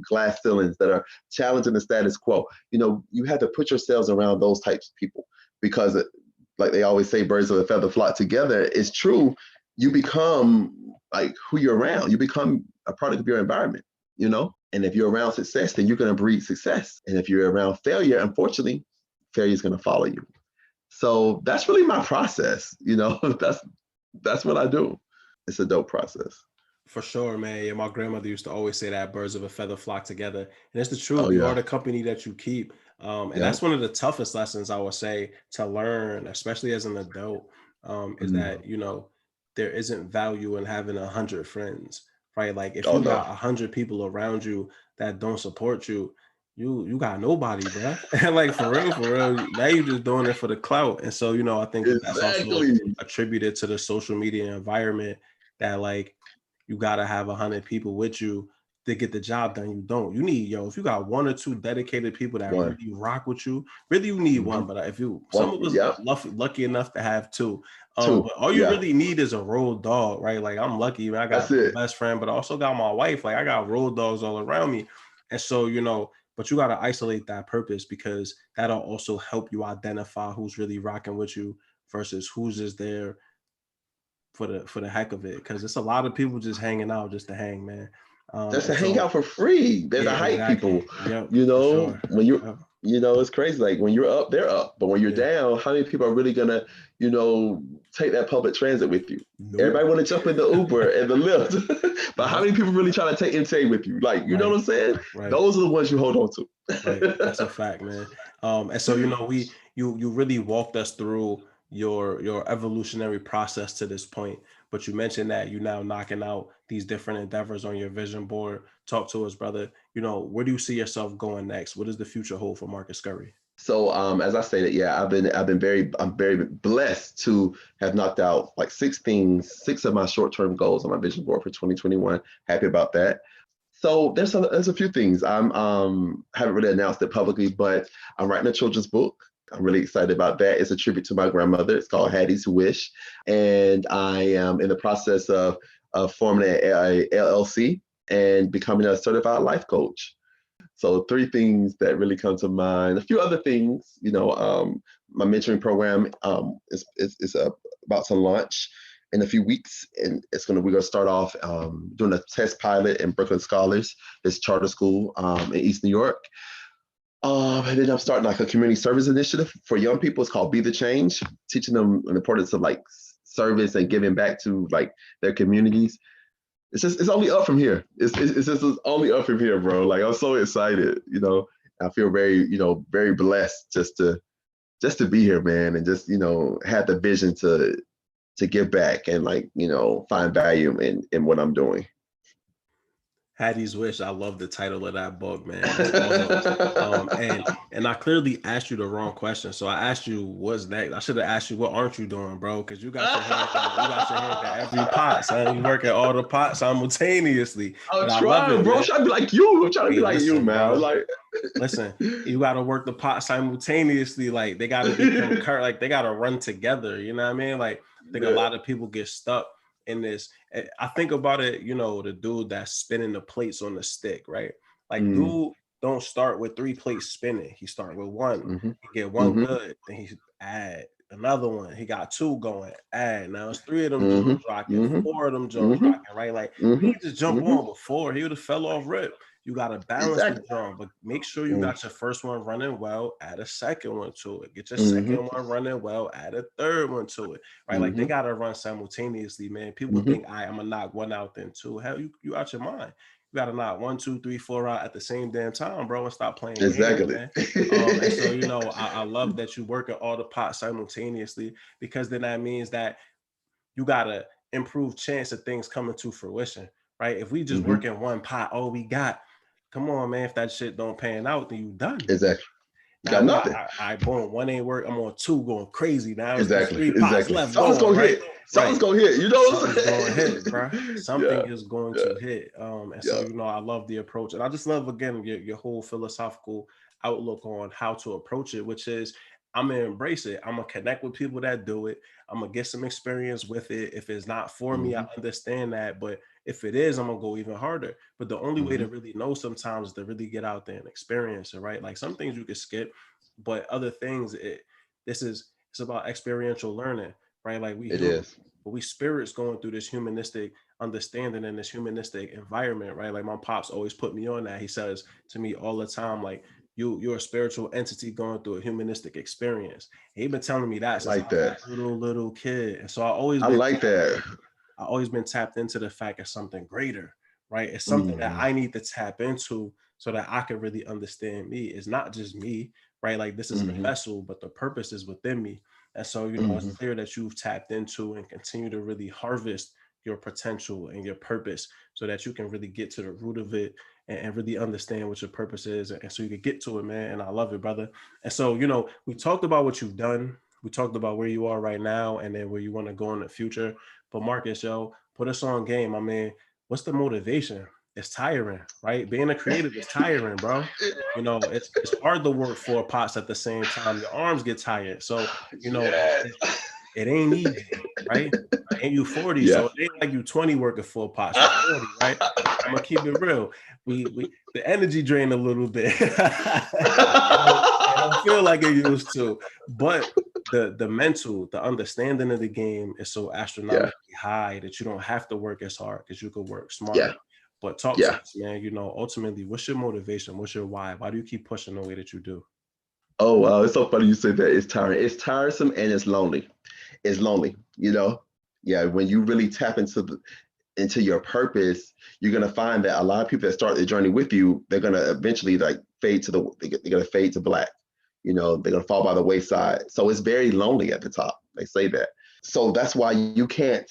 glass ceilings, that are challenging the status quo. You have to put yourselves around those types of people, because like they always say, birds of a feather flock together. It's true. You become who you're around. You become a product of your environment. And if you're around success, then you're going to breed success. And if you're around failure, unfortunately, failure is going to follow you. So that's really my process. That's what I do. It's a dope process. For sure, man. Yeah, my grandmother used to always say that birds of a feather flock together. And it's the truth. Oh, You yeah. are the company that you keep. And Yeah. that's one of the toughest lessons I would say to learn, especially as an adult, is that, there isn't value in having 100 friends, right? Like if Oh, you no. got 100 people around you that don't support you, you got nobody, bro. Like for real. Now you just doing it for the clout. And so, I think that's also Exactly. attributed to the social media environment that like you gotta have 100 people with you to get the job done. You don't. You need, if you got one or two dedicated people that One. really rock with you, really you need one. But if some One. of us Yep. lucky enough to have two. Two. But all you Yeah. really need is a road dog, right? Like I'm lucky, man. I got That's my it. best friend, but I also got my wife. Like I got road dogs all around me. And so, but you got to isolate that purpose because that'll also help you identify who's really rocking with you versus who's just there for the heck of it. Because it's a lot of people just hanging out just to hang, man. Just to And hang so out for free. There's yeah, a hype exactly. people. Yep, You for know, sure. when you're Yep. it's crazy. Like when you're up, they're up. But when you're Yeah. down, how many people are really gonna, take that public transit with you? Nope. Everybody want to jump in the Uber and the Lyft. But how Yep. many people really try to take with you? Like, you know Right. what I'm saying? Right. Those are the ones you hold on Right. That's to. a fact, man. And so you really walked us through your evolutionary process to this point. But you mentioned that you now knocking out these different endeavors on your vision board. Talk to us, brother. Where do you see yourself going next? What does the future hold for Marcus Scurry? So as I stated, yeah, I'm very blessed to have knocked out like six of my short-term goals on my vision board for 2021. Happy about that. So there's a few things. I'm haven't really announced it publicly, but I'm writing a children's book. I'm really excited about that. It's a tribute to my grandmother. It's called Hattie's Wish, and I am in the process of forming a LLC and becoming a certified life coach. So three things that really come to mind. A few other things, my mentoring program is about to launch in a few weeks, and we're gonna start off doing a test pilot in Brooklyn Scholars, this charter school in East New York. And then I'm starting like a community service initiative for young people. It's called Be the Change, teaching them the importance of like service and giving back to like their communities. It's only up from here. It's only up from here, bro. Like I'm so excited. I feel very very blessed just to be here, man, and just have the vision to give back and like find value in what I'm doing. Hattie's Wish. I love the title of that book, man. That's awesome. And I clearly asked you the wrong question. So I asked you what's next. I should have asked you what aren't you doing, bro? Because you got your hand in every pot, son. You work at all the pots simultaneously. I'm But I love trying, it, bro. man. I'm trying to be like you. I'm trying to be like you, Listen, man. bro. Like, Listen, you got to work the pot simultaneously. Like they got to be concurrent. Like they got to run together. You know what I mean? Like I think a lot of people get stuck in this. I think about it, the dude that's spinning the plates on the stick, right? Like dude don't start with 3 plates spinning. He start with one. He get one good, then he add another one. He got 2 going, add. Now it's 3 of them Jones rocking, 4 of them Jones rocking, right? Like he just jump on before he would have fell off rip. You got to balance the drum, but make sure you got your first one running well, add a second one to it. Get your second one running well, add a third one to it, right? Like they got to run simultaneously, man. People think, I'm going to knock one out then 2. Hell, you out your mind. You got to knock 1, 2, 3, 4 out at the same damn time, bro, and stop playing games, man. And so, I love that you work at all the pots simultaneously because then that means that you got to improve chance of things coming to fruition, right? If we just work in one pot, all we got, come on, man. If that shit don't pan out, then you done. Exactly. Now we got, I boom, 1 ain't work. I'm on 2 going crazy. Now it's 3 pots left. Something's going, gonna right? hit. Something's gonna hit. You know what I'm Something's saying? going to hit, bro. Something is going to hit. And so, Yeah. I love the approach. And I just love, again, your whole philosophical outlook on how to approach it, which is I'm going to embrace it. I'm going to connect with people that do it. I'm going to get some experience with it. If it's not for me, I understand that. But if it is, I'm going to go even harder. But the only way to really know sometimes is to really get out there and experience it, right? Like some things you can skip, but other things, it's about experiential learning, right? Like we spirits going through this humanistic understanding in this humanistic environment, right? Like my pops always put me on that. He says to me all the time, like, you're a spiritual entity going through a humanistic experience. He's been telling me that since I was a little kid. And so I always been tapped into the fact of something greater, right? It's something that I need to tap into so that I can really understand me. It's not just me, right? Like this is the vessel, but the purpose is within me. And so, it's clear that you've tapped into and continue to really harvest your potential and your purpose so that you can really get to the root of it and really understand what your purpose is, and so you can get to it, man. And I love it, brother. And so, we talked about what you've done. We talked about where you are right now and then where you want to go in the future. But Marcus, put us on game. I mean, what's the motivation? It's tiring, right? Being a creative is tiring, bro. It's hard to work 4 pots at the same time. Your arms get tired. So, Yes. it ain't easy, right? Ain't you 40, Yeah. so it ain't like you 20 working 4 pots. You 40, right? I'm gonna keep it real. We the energy drain a little bit. It don't feel like it used to, but the mental, the understanding of the game is so astronomically high that you don't have to work as hard because you could work smarter. Yeah. But talk to Yeah. us, man. Ultimately, what's your motivation? What's your why? Why do you keep pushing the way that you do? Oh wow, it's so funny you say that. It's tiring. It's tiresome and it's lonely. It's lonely, Yeah, when you really tap into your purpose, you're gonna find that a lot of people that start their journey with you, they're gonna eventually like they're gonna fade to black. They're gonna fall by the wayside. So it's very lonely at the top. They say that. So that's why you can't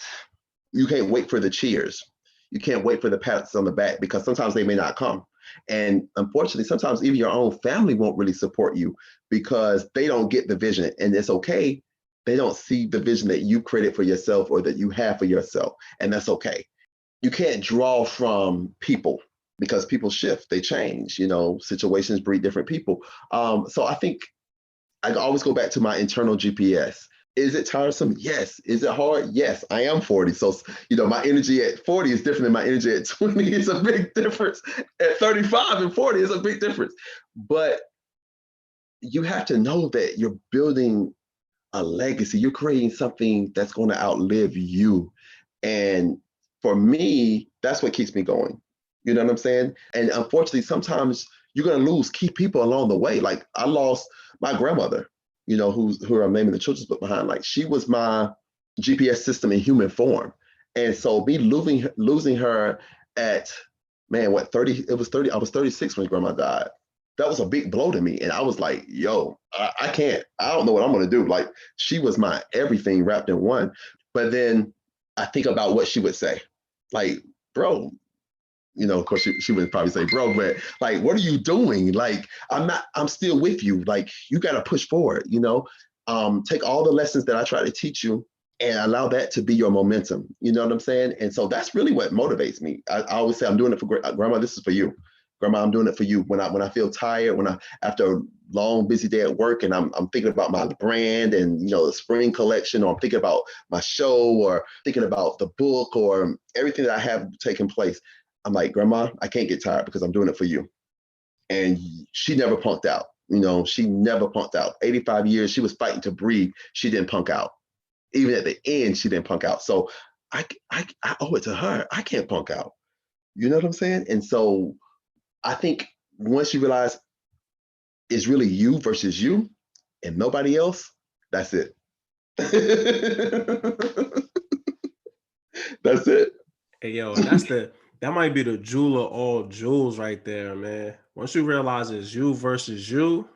wait for the cheers. You can't wait for the pats on the back because sometimes they may not come. And unfortunately, sometimes even your own family won't really support you because they don't get the vision. And it's okay. They don't see the vision that you created for yourself or that you have for yourself. And that's okay. You can't draw from people because people shift, they change, situations breed different people. So I think I always go back to my internal GPS. Is it tiresome? Yes. Is it hard? Yes. I am 40. So, my energy at 40 is different than my energy at 20. It's a big difference. At 35 and 40, it's a big difference. But you have to know that you're building a legacy. You're creating something that's going to outlive you. And for me, that's what keeps me going. You know what I'm saying? And unfortunately, sometimes you're going to lose key people along the way. Like I lost my grandmother, who I'm naming the children's book behind. Like she was my GPS system in human form. And so me losing her at, man, what, 30? It was 30. I was 36 when grandma died. That was a big blow to me. And I was like, yo, I can't, I don't know what I'm going to do. Like she was my everything wrapped in one. But then I think about what she would say. Like, bro, of course she would probably say, bro, but like, what are you doing? Like, I'm still with you. Like, you got to push forward, take all the lessons that I try to teach you and allow that to be your momentum. You know what I'm saying? And so that's really what motivates me. I always say, I'm doing it for grandma. This is for you. Grandma, I'm doing it for you. When I feel tired, after a long, busy day at work and I'm thinking about my brand and, the spring collection, or I'm thinking about my show or thinking about the book or everything that I have taking place, I'm like, Grandma, I can't get tired because I'm doing it for you. And she never punked out. She never punked out. 85 years, she was fighting to breathe. She didn't punk out. Even at the end, she didn't punk out. So I owe it to her. I can't punk out. You know what I'm saying? And so I think once you realize it's really you versus you and nobody else, that's it. That's it. Hey, yo, that might be the jewel of all jewels right there, man. Once you realize it's you versus you,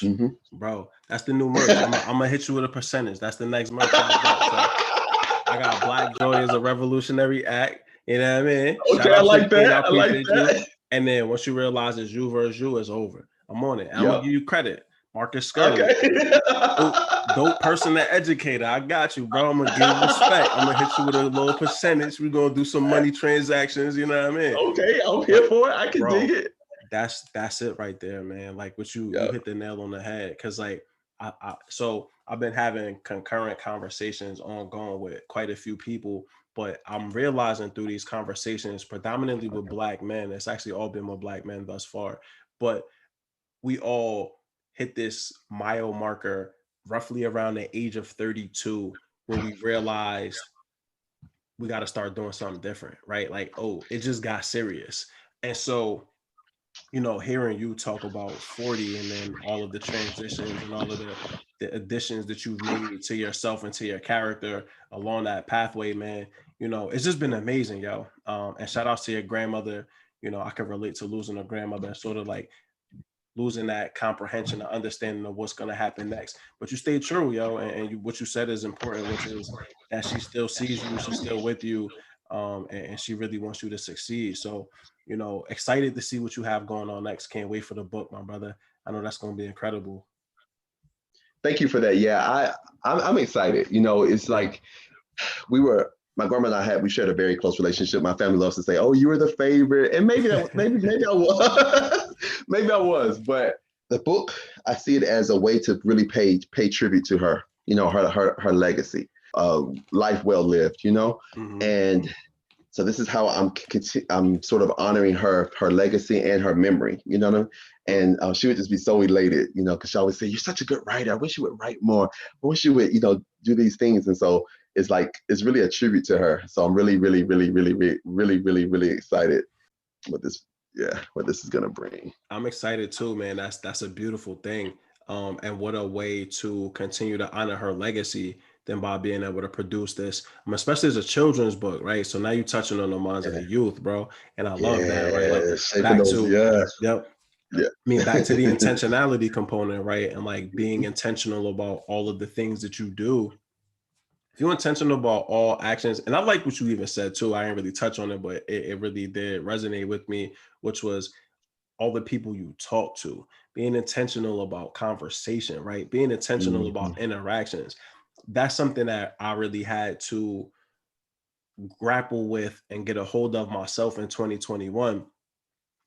Mm-hmm. bro, that's the new merch. I'm gonna hit you with a percentage. That's the next merch I got Black Joy as a revolutionary act. You know what I mean? Okay, Shout out I like to the King. that. I I like appreciate that. you. And then once you realize it's you versus you, it's over. I'm on it. I'm gonna give you credit. Marcus Scurry. Okay. Dope person, that educator. I got you, bro. I'm gonna give respect. I'm gonna hit you with a little percentage. We're gonna do some money transactions. You know what I mean? Okay, I'm here for it. I can dig it. That's it right there, man. Like what you hit the nail on the head. Cause like so I've been having concurrent conversations ongoing with quite a few people, but I'm realizing through these conversations, predominantly with Black men, it's actually all been with Black men thus far, but we all hit this mile marker roughly around the age of 32 when we realized we got to start doing something different, right? Like, oh, it just got serious. And so, hearing you talk about 40 and then all of the transitions and all of the additions that you've made to yourself and to your character along that pathway, man, it's just been amazing, yo. And shout outs to your grandmother. I can relate to losing a grandmother and sort of like losing that comprehension, the understanding of what's going to happen next. But you stay true, yo, and what you said is important, which is that she still sees you, she's still with you. and she really wants you to succeed. So, excited to see what you have going on next. Can't wait for the book, my brother. I know that's going to be incredible. Thank you for that. Yeah, I'm excited. It's like my grandma and we shared a very close relationship. My family loves to say, "Oh, you were the favorite," and maybe I was, maybe I was. But the book, I see it as a way to really pay tribute to her. Her legacy, life well lived. Mm-hmm. And so this is how I'm sort of honoring her legacy and her memory. You know what I mean? And she would just be so elated, because she always say, "You're such a good writer. I wish you would write more. I wish you would, do these things." And so it's really a tribute to her. So I'm really, really, really, really, really, really, really, really excited what this is gonna bring. I'm excited too, man. That's a beautiful thing. And what a way to continue to honor her legacy than by being able to produce this, especially as a children's book, right? So now you're touching on the minds of the youth, bro. And I love that, right? Like Shaping those, yep. Yeah. I mean, back to the intentionality component, right? And like being intentional about all of the things that you do. If you're intentional about all actions, and I like what you even said too, I didn't really touch on it, but it really did resonate with me, which was all the people you talk to, being intentional about conversation, right? Being intentional about interactions. That's something that I really had to grapple with and get a hold of myself in 2021,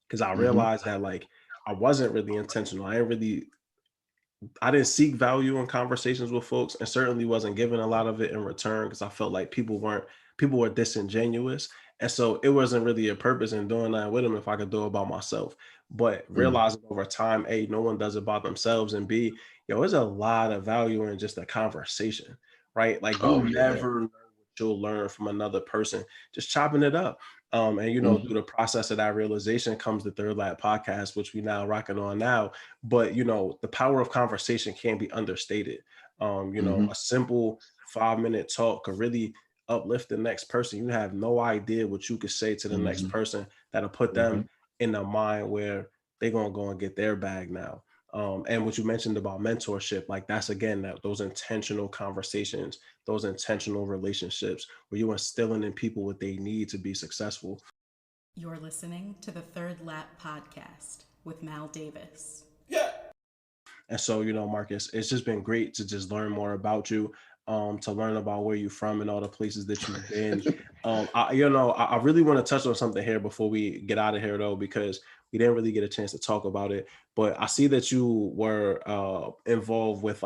because I realized that like I wasn't really intentional. I didn't seek value in conversations with folks, and certainly wasn't given a lot of it in return, because I felt like people were disingenuous. And so it wasn't really a purpose in doing that with them if I could do it by myself. But realizing over time, A, no one does it by themselves, and B, there's a lot of value in just a conversation, right? Like you never know what you'll learn from another person just chopping it up. And through the process of that realization comes the Third Lap podcast, which we now rocking on now. But the power of conversation can't be understated. A simple 5-minute talk could really uplift the next person. You have no idea what you could say to the next person that'll put them in a mind where they're gonna go and get their bag now. And what you mentioned about mentorship, like that's again those intentional conversations, those intentional relationships where you're instilling in people what they need to be successful. You're listening to the Third Lap podcast with Mal Davis. Yeah. And so, Marcus, it's just been great to just learn more about you, to learn about where you're from and all the places that you've been. I really want to touch on something here before we get out of here, though, because we didn't really get a chance to talk about it. But I see that you were involved with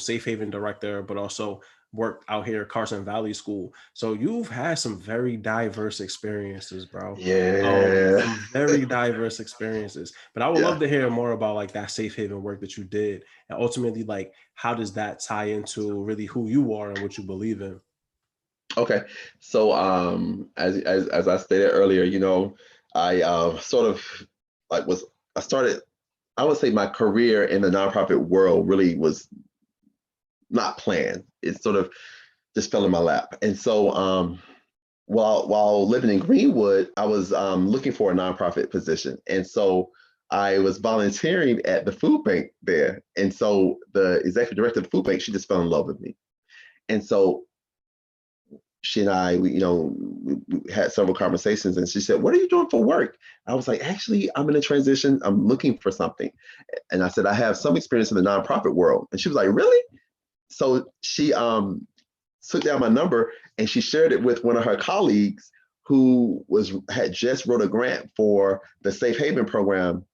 Safe Haven director, but also worked out here at Carson Valley School. So you've had some very diverse experiences, bro. Yeah. Some very diverse experiences. But I would love to hear more about like that Safe Haven work that you did, and ultimately like how does that tie into really who you are and what you believe in? Okay. So as I stated earlier, I sort of I started, I would say my career in the nonprofit world really was not planned. It sort of just fell in my lap. And so while living in Greenwood, I was looking for a nonprofit position. And so I was volunteering at the food bank there. And so the executive director of the food bank, she just fell in love with me. And so she and I, we had several conversations, and she said, "What are you doing for work?" I was like, "Actually, I'm in a transition. I'm looking for something." And I said, "I have some experience in the nonprofit world." And she was like, "Really?" So she took down my number and she shared it with one of her colleagues who had just wrote a grant for the Safe Haven program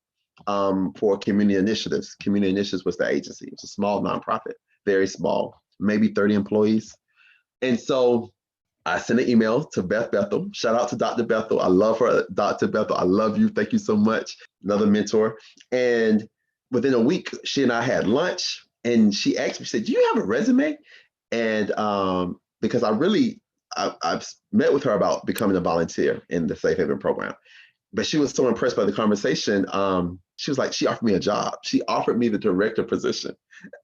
for community initiatives. Community Initiatives was the agency. It's a small nonprofit, very small, maybe 30 employees. And so I sent an email to Beth Bethel. Shout out to Dr. Bethel. I love her, Dr. Bethel. I love you. Thank you so much. Another mentor. And within a week, she and I had lunch, and she asked me, she said, "Do you have a resume?" And because I've met with her about becoming a volunteer in the Safe Haven program, but she was so impressed by the conversation. She was like, she offered me a job. She offered me the director position.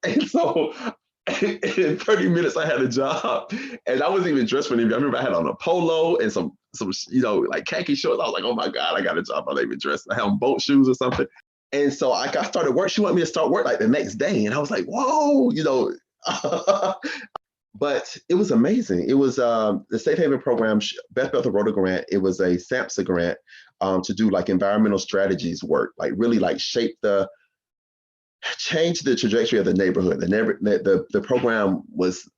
And so in 30 minutes, I had a job, and I wasn't even dressed for an interview. I remember I had on a polo and some like khaki shorts. I was like, "Oh my God, I got a job." I wasn't even dressed. I had on boat shoes or something. And so I started work. She wanted me to start work like the next day. And I was like, whoa, But it was amazing. It was the Safe Haven program. Beth Bethel wrote a grant. It was a SAMHSA grant to do like environmental strategies work, like really like change the trajectory of the neighborhood. The program was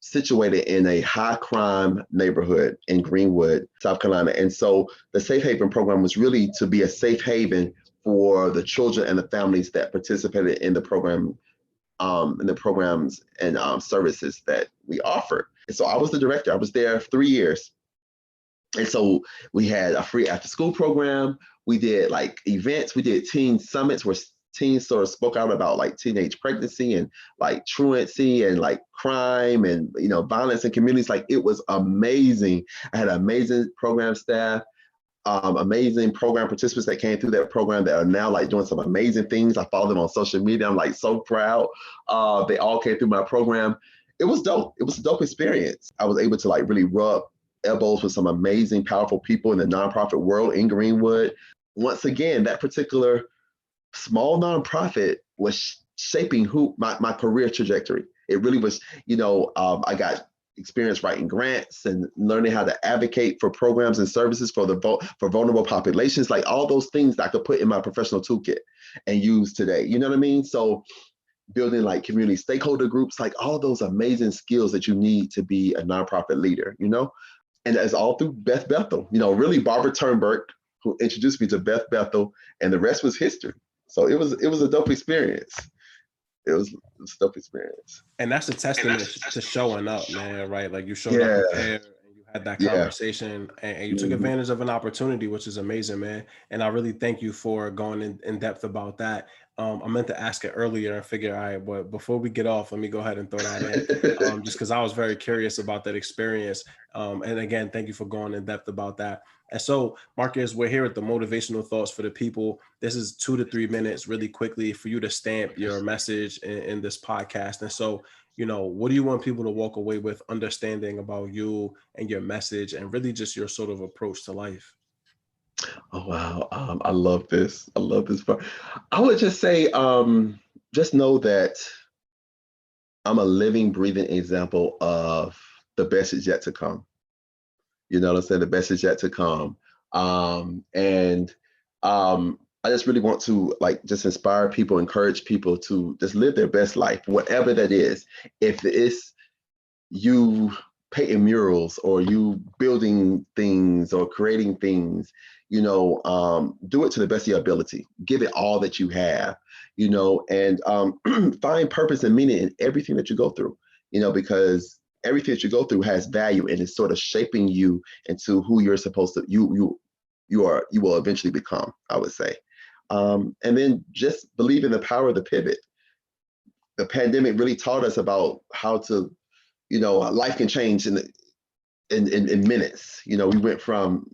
situated in a high crime neighborhood in Greenwood, South Carolina. And so the Safe Haven program was really to be a safe haven for the children and the families that participated in the program, in the programs and services that we offered. And so I was the director. I was there 3 years. And so we had a free after school program. We did like events. We did teen summits where teens sort of spoke out about like teenage pregnancy and like truancy and like crime and, you know, violence in communities. Like it was amazing. I had an amazing program staff, amazing program participants that came through that program that are now like doing some amazing things. I follow them on social media. I'm like so proud. They all came through my program. It was dope. It was a dope experience. I was able to like really rub elbows with some amazing, powerful people in the nonprofit world in Greenwood. Once again, that particular small nonprofit was shaping my career trajectory. It really was, you know, I got experience writing grants and learning how to advocate for programs and services for vulnerable populations, like all those things that I could put in my professional toolkit and use today. You know what I mean? So building like community stakeholder groups, like all those amazing skills that you need to be a nonprofit leader, you know? And that's all through Beth Bethel, you know, really Barbara Turnberg, who introduced me to Beth Bethel, and the rest was history. So it was a dope experience. It was a dope experience. And that's a testament to showing up, man, right? Like you showed up prepared and you had that conversation and you took advantage of an opportunity, which is amazing, man. And I really thank you for going in depth about that. I meant to ask it earlier and figure, all right, but before we get off, let me go ahead and throw that in, just because I was very curious about that experience. And again, thank you for going in depth about that. And so, Marcus, we're here at the Motivational Thoughts for the People. This is 2 to 3 minutes really quickly for you to stamp your message in this podcast. And so, you know, what do you want people to walk away with understanding about you and your message and really just your sort of approach to life? Oh, wow. I love this. I love this part. I would just say, just know that I'm a living, breathing example of the best is yet to come. You know what I'm saying? The best is yet to come. And I just really want to like just inspire people, encourage people to just live their best life, whatever that is. If it's you painting murals or you building things or creating things, you know, do it to the best of your ability. Give it all that you have, you know, and find purpose and meaning in everything that you go through, you know, because everything that you go through has value and is sort of shaping you into who you're supposed to, you will eventually become, I would say. And then just believe in the power of the pivot. The pandemic really taught us about how to, you know, life can change in minutes. You know, we went from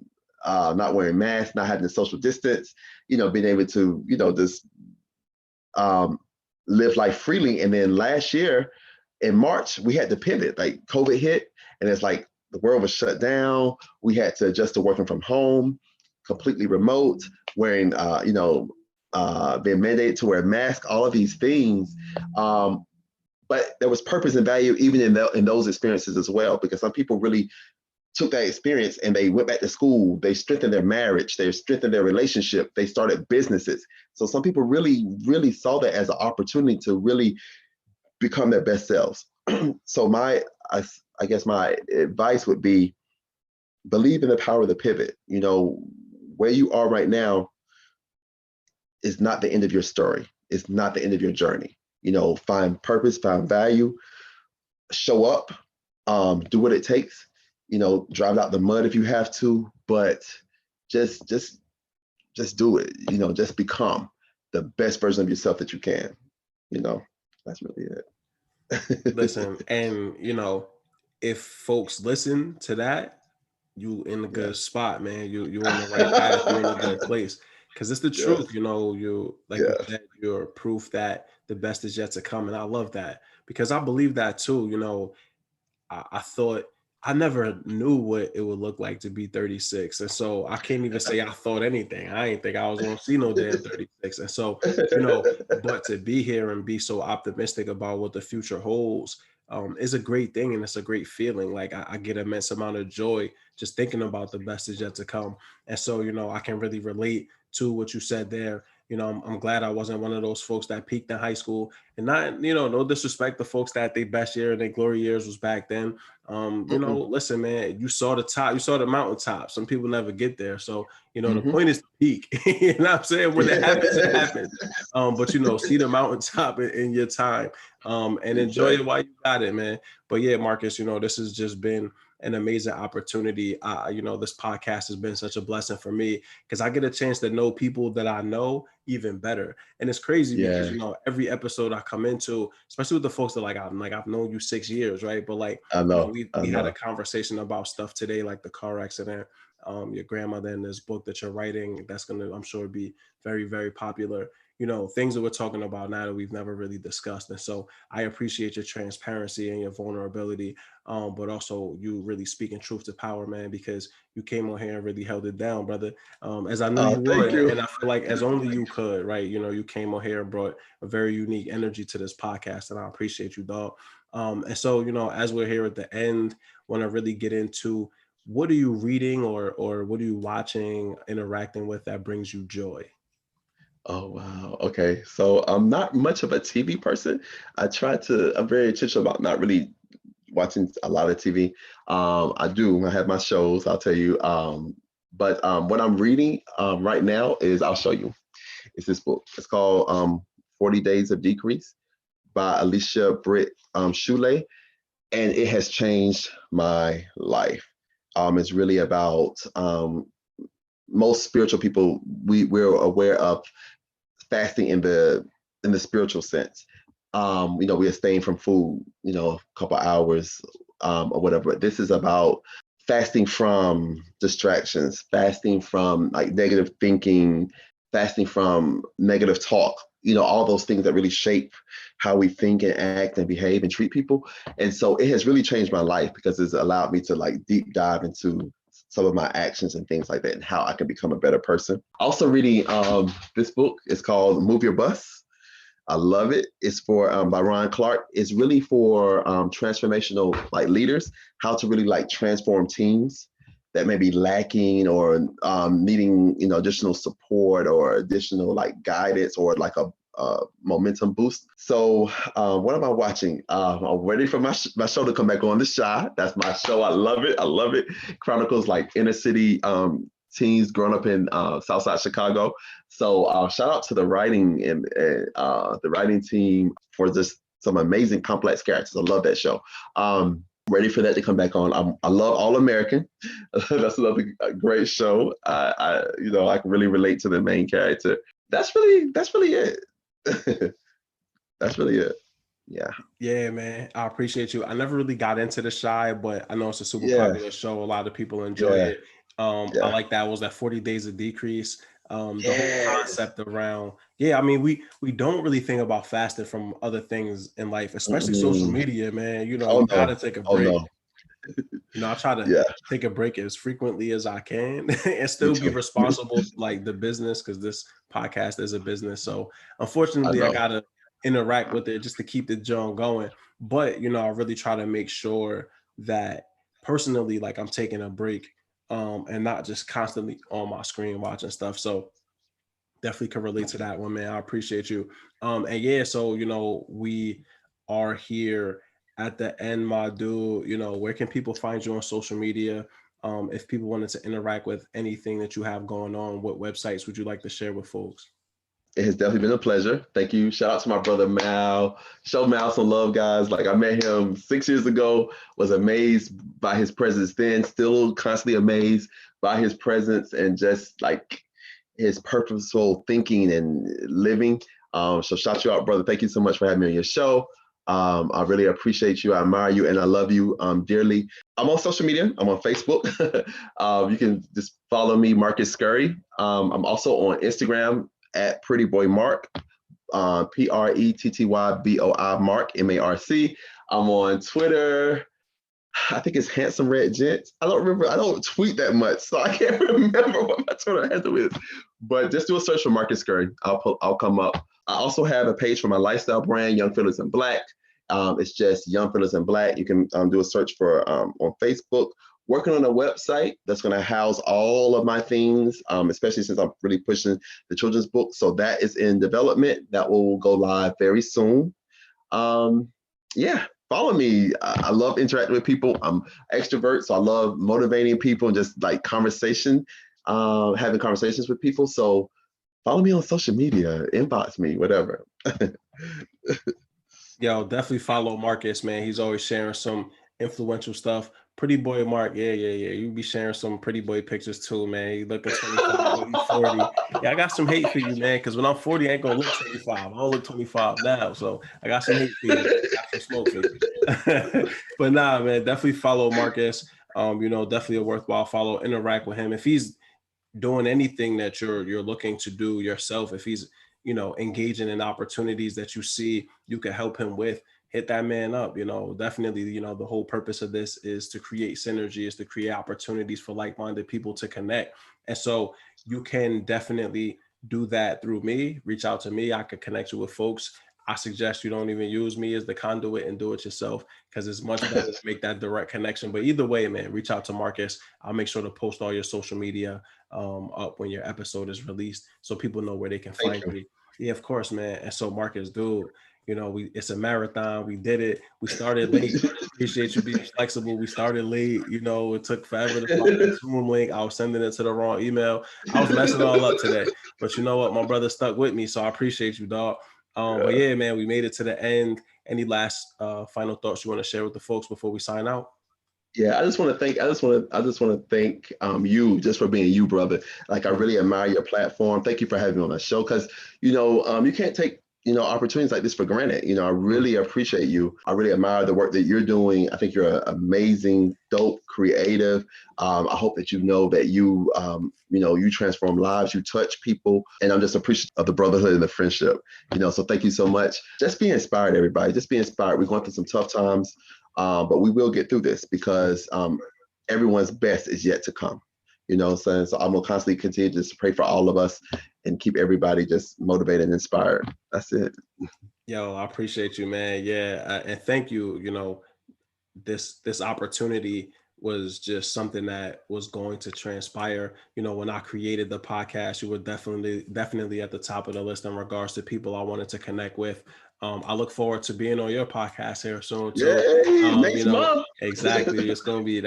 not wearing masks, not having the social distance, you know, being able to, you know, just live life freely. And then last year in March, we had to pivot, like COVID hit and it's like the world was shut down. We had to adjust to working from home, completely remote, wearing, you know, being mandated to wear a mask, all of these things. But there was purpose and value even in those experiences as well, because some people really took that experience and they went back to school, they strengthened their marriage, they strengthened their relationship, they started businesses. So some people really, really saw that as an opportunity to really become their best selves. So I guess my advice would be, believe in the power of the pivot. You know, where you are right now is not the end of your story. It's not the end of your journey. You know, find purpose, find value, show up, do what it takes, you know, drive out the mud if you have to, but just do it, you know, just become the best version of yourself that you can, you know, that's really it. Listen, and you know, if folks listen to that, you in a good spot, man. You on the right path, you're in a good place. Cause it's the truth, you know, you like you said, you're proof that the best is yet to come. And I love that because I believe that too. You know, I thought I never knew what it would look like to be 36. And so I can't even say I thought anything. I didn't think I was gonna see no damn 36. And so, you know, but to be here and be so optimistic about what the future holds, is a great thing, and it's a great feeling. Like I get immense amount of joy just thinking about the best is yet to come. And so, I can really relate to what you said there. I'm glad I wasn't one of those folks that peaked in high school, and not, no disrespect to folks that their best year and their glory years was back then. Listen, man, you saw the top, you saw the mountaintop. Some people never get there. So, the point is to peak. You know what I'm saying? When it happens, it happens. But see the mountaintop in your time, and enjoy it while you got it, man. But yeah, Marcus, this has just been an amazing opportunity. This podcast has been such a blessing for me because I get a chance to know people that I know even better. And it's crazy because, every episode I come into, especially with the folks that I've known you 6 years, right? But we had a conversation about stuff today, like the car accident, your grandmother, and this book that you're writing, that's going to, I'm sure, be very, very popular. Things that we're talking about now that we've never really discussed. And so I appreciate your transparency and your vulnerability, but also you really speaking truth to power, man, because you came on here and really held it down, brother, as I knew you would. And I feel like as only you could, right? You came on here and brought a very unique energy to this podcast, and I appreciate you, dog. And so, as we're here at the end, want to really get into what are you reading or what are you watching, interacting with that brings you joy? Oh, wow. Okay. So I'm not much of a TV person. I'm very intentional about not really watching a lot of TV. I have my shows, I'll tell you. But what I'm reading right now is, I'll show you. It's this book. It's called 40 Days of Decrease by Alicia Britt Shule. And it has changed my life. It's really about most spiritual people, we're aware of fasting in the spiritual sense. We abstain from food, a couple hours or whatever. This is about fasting from distractions, fasting from like negative thinking, fasting from negative talk, all those things that really shape how we think and act and behave and treat people. And so it has really changed my life because it's allowed me to like deep dive into some of my actions and things like that and how I can become a better person. Also reading this book. It's called Move Your Bus. I love it. It's by Ron Clark. It's really for transformational leaders, how to really transform teams that may be lacking or needing additional support or additional guidance or a momentum boost. So what am I watching? I'm ready for my show to come back on, The Shy. That's my show. I love it. I love it. Chronicles inner city teens growing up in Southside Chicago. So shout out to the writing and the writing team for just some amazing complex characters. I love that show. Ready for that to come back on. I love All American. That's another great show. I can really relate to the main character. That's really it. That's really it. Yeah, man. I appreciate you. I never really got into The Shy, but I know it's a super popular show. A lot of people enjoy it. I like that. Was that 40 Days of Decrease? The whole concept around, I mean, we don't really think about fasting from other things in life, especially social media, man. You gotta take a break. I try to take a break as frequently as I can and still be responsible the business, because this podcast is a business. So unfortunately, I gotta interact with it just to keep the junk going. But I really try to make sure that personally, I'm taking a break and not just constantly on my screen watching stuff. So definitely can relate to that one, man. I appreciate you. And so we are here at the end, my dude. Where can people find you on social media? If people wanted to interact with anything that you have going on, what websites would you like to share with folks? It has definitely been a pleasure. Thank you. Shout out to my brother Mal. Show Mal some love, guys. I met him 6 years ago, was amazed by his presence then, still constantly amazed by his presence and just his purposeful thinking and living. So shout you out, brother. Thank you so much for having me on your show. I really appreciate you. I admire you and I love you dearly. I'm on social media. I'm on Facebook. You can just follow me, Marcus Scurry. I'm also on Instagram at Pretty Boy Mark, PrettyBoi Mark, MARC. I'm on Twitter. I think it's Handsome Red Gent. I don't remember. I don't tweet that much, so I can't remember what my Twitter handle is. But just do a search for Marcus Scurry. I'll come up. I also have a page for my lifestyle brand, Young Fearless in Black. It's just Young Fellas in Black. You can do a search for on Facebook. Working on a website that's going to house all of my things, especially since I'm really pushing the children's book. So that is in development. That will go live very soon. Yeah, follow me. I love interacting with people. I'm extrovert, so I love motivating people, just like conversation, having conversations with people. So follow me on social media, inbox me, whatever. Yo, definitely follow Marcus, man. He's always sharing some influential stuff. Pretty boy Mark, yeah. You be sharing some pretty boy pictures too, man. You looking 25 when you 40. Yeah, I got some hate for you, man, because when I'm 40, I ain't gonna look 25. I don't look 25 now, so I got some hate for you. I got some smoke for you. But nah, man, definitely follow Marcus. Definitely a worthwhile follow. Interact with him. If he's doing anything that you're looking to do yourself, if he's engaging in opportunities that you see you can help him with, hit that man up. Definitely, the whole purpose of this is to create synergy, is to create opportunities for like-minded people to connect. And so you can definitely do that through me. Reach out to me. I could connect you with folks. I suggest you don't even use me as the conduit and do it yourself, because it's much better to make that direct connection. But either way, man, reach out to Marcus. I'll make sure to post all your social media up when your episode is released, so people know where they can find you. Yeah, of course, man. And so Marcus, dude, it's a marathon. We did it. We started late. Appreciate you being flexible. We started late. It took forever to find the Zoom link. I was sending it to the wrong email. I was messing all up today. But you know what? My brother stuck with me, so I appreciate you, dog. But yeah, man, we made it to the end. Any last final thoughts you want to share with the folks before we sign out? Yeah, I just want to thank you just for being you, brother. Like, I really admire your platform. Thank you for having me on the show, because you can't take opportunities like this for granted. I really appreciate you. I really admire the work that you're doing. I think you're an amazing, dope, creative. I hope that that you transform lives, you touch people, and I'm just appreciative of the brotherhood and the friendship. So thank you so much. Just be inspired, everybody. Just be inspired. We're going through some tough times. But we will get through this, because everyone's best is yet to come. So I'm going to constantly continue to pray for all of us and keep everybody just motivated and inspired. That's it. Yo, I appreciate you, man. Yeah. And thank you. This opportunity was just something that was going to transpire. When I created the podcast, you were definitely at the top of the list in regards to people I wanted to connect with. I look forward to being on your podcast here soon too. Next month. Exactly. That's gonna be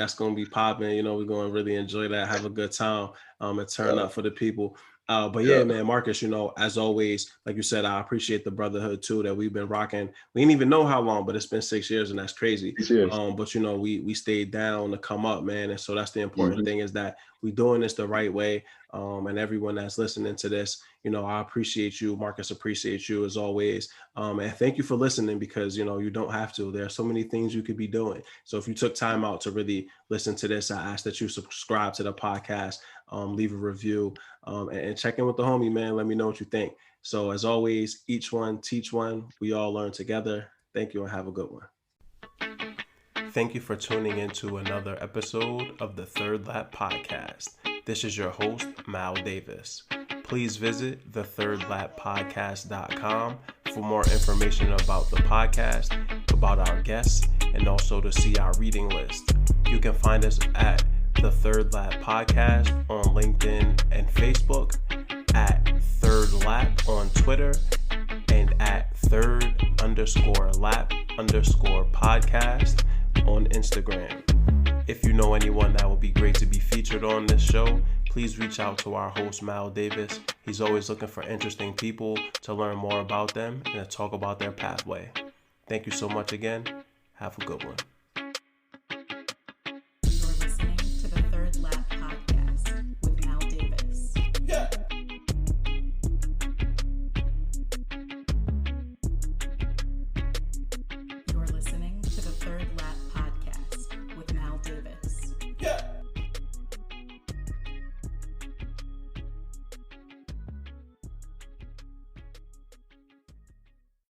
popping. We're gonna really enjoy that, have a good time, and turn up for the people. But yeah, man, Marcus, as always, like you said, I appreciate the brotherhood too that we've been rocking. We didn't even know how long, but it's been 6 years, and that's crazy. 6 years. But we stayed down to come up, man. And so that's the important thing, is that we're doing this the right way. And everyone that's listening to this, I appreciate you. Marcus appreciates you as always. And thank you for listening, because, you don't have to. There are so many things you could be doing. So if you took time out to really listen to this, I ask that you subscribe to the podcast, leave a review, and check in with the homie, man. Let me know what you think. So as always, each one, teach one. We all learn together. Thank you and have a good one. Thank you for tuning into another episode of the Third Lap Podcast. This is your host, Mal Davis. Please visit thethirdlappodcast.com for more information about the podcast, about our guests, and also to see our reading list. You can find us at The Third Lap Podcast on LinkedIn and Facebook, at Third Lap on Twitter, and at third_lap_podcast on Instagram. If you know anyone that would be great to be featured on this show, please reach out to our host, Mal Davis. He's always looking for interesting people to learn more about them and to talk about their pathway. Thank you so much again. Have a good one.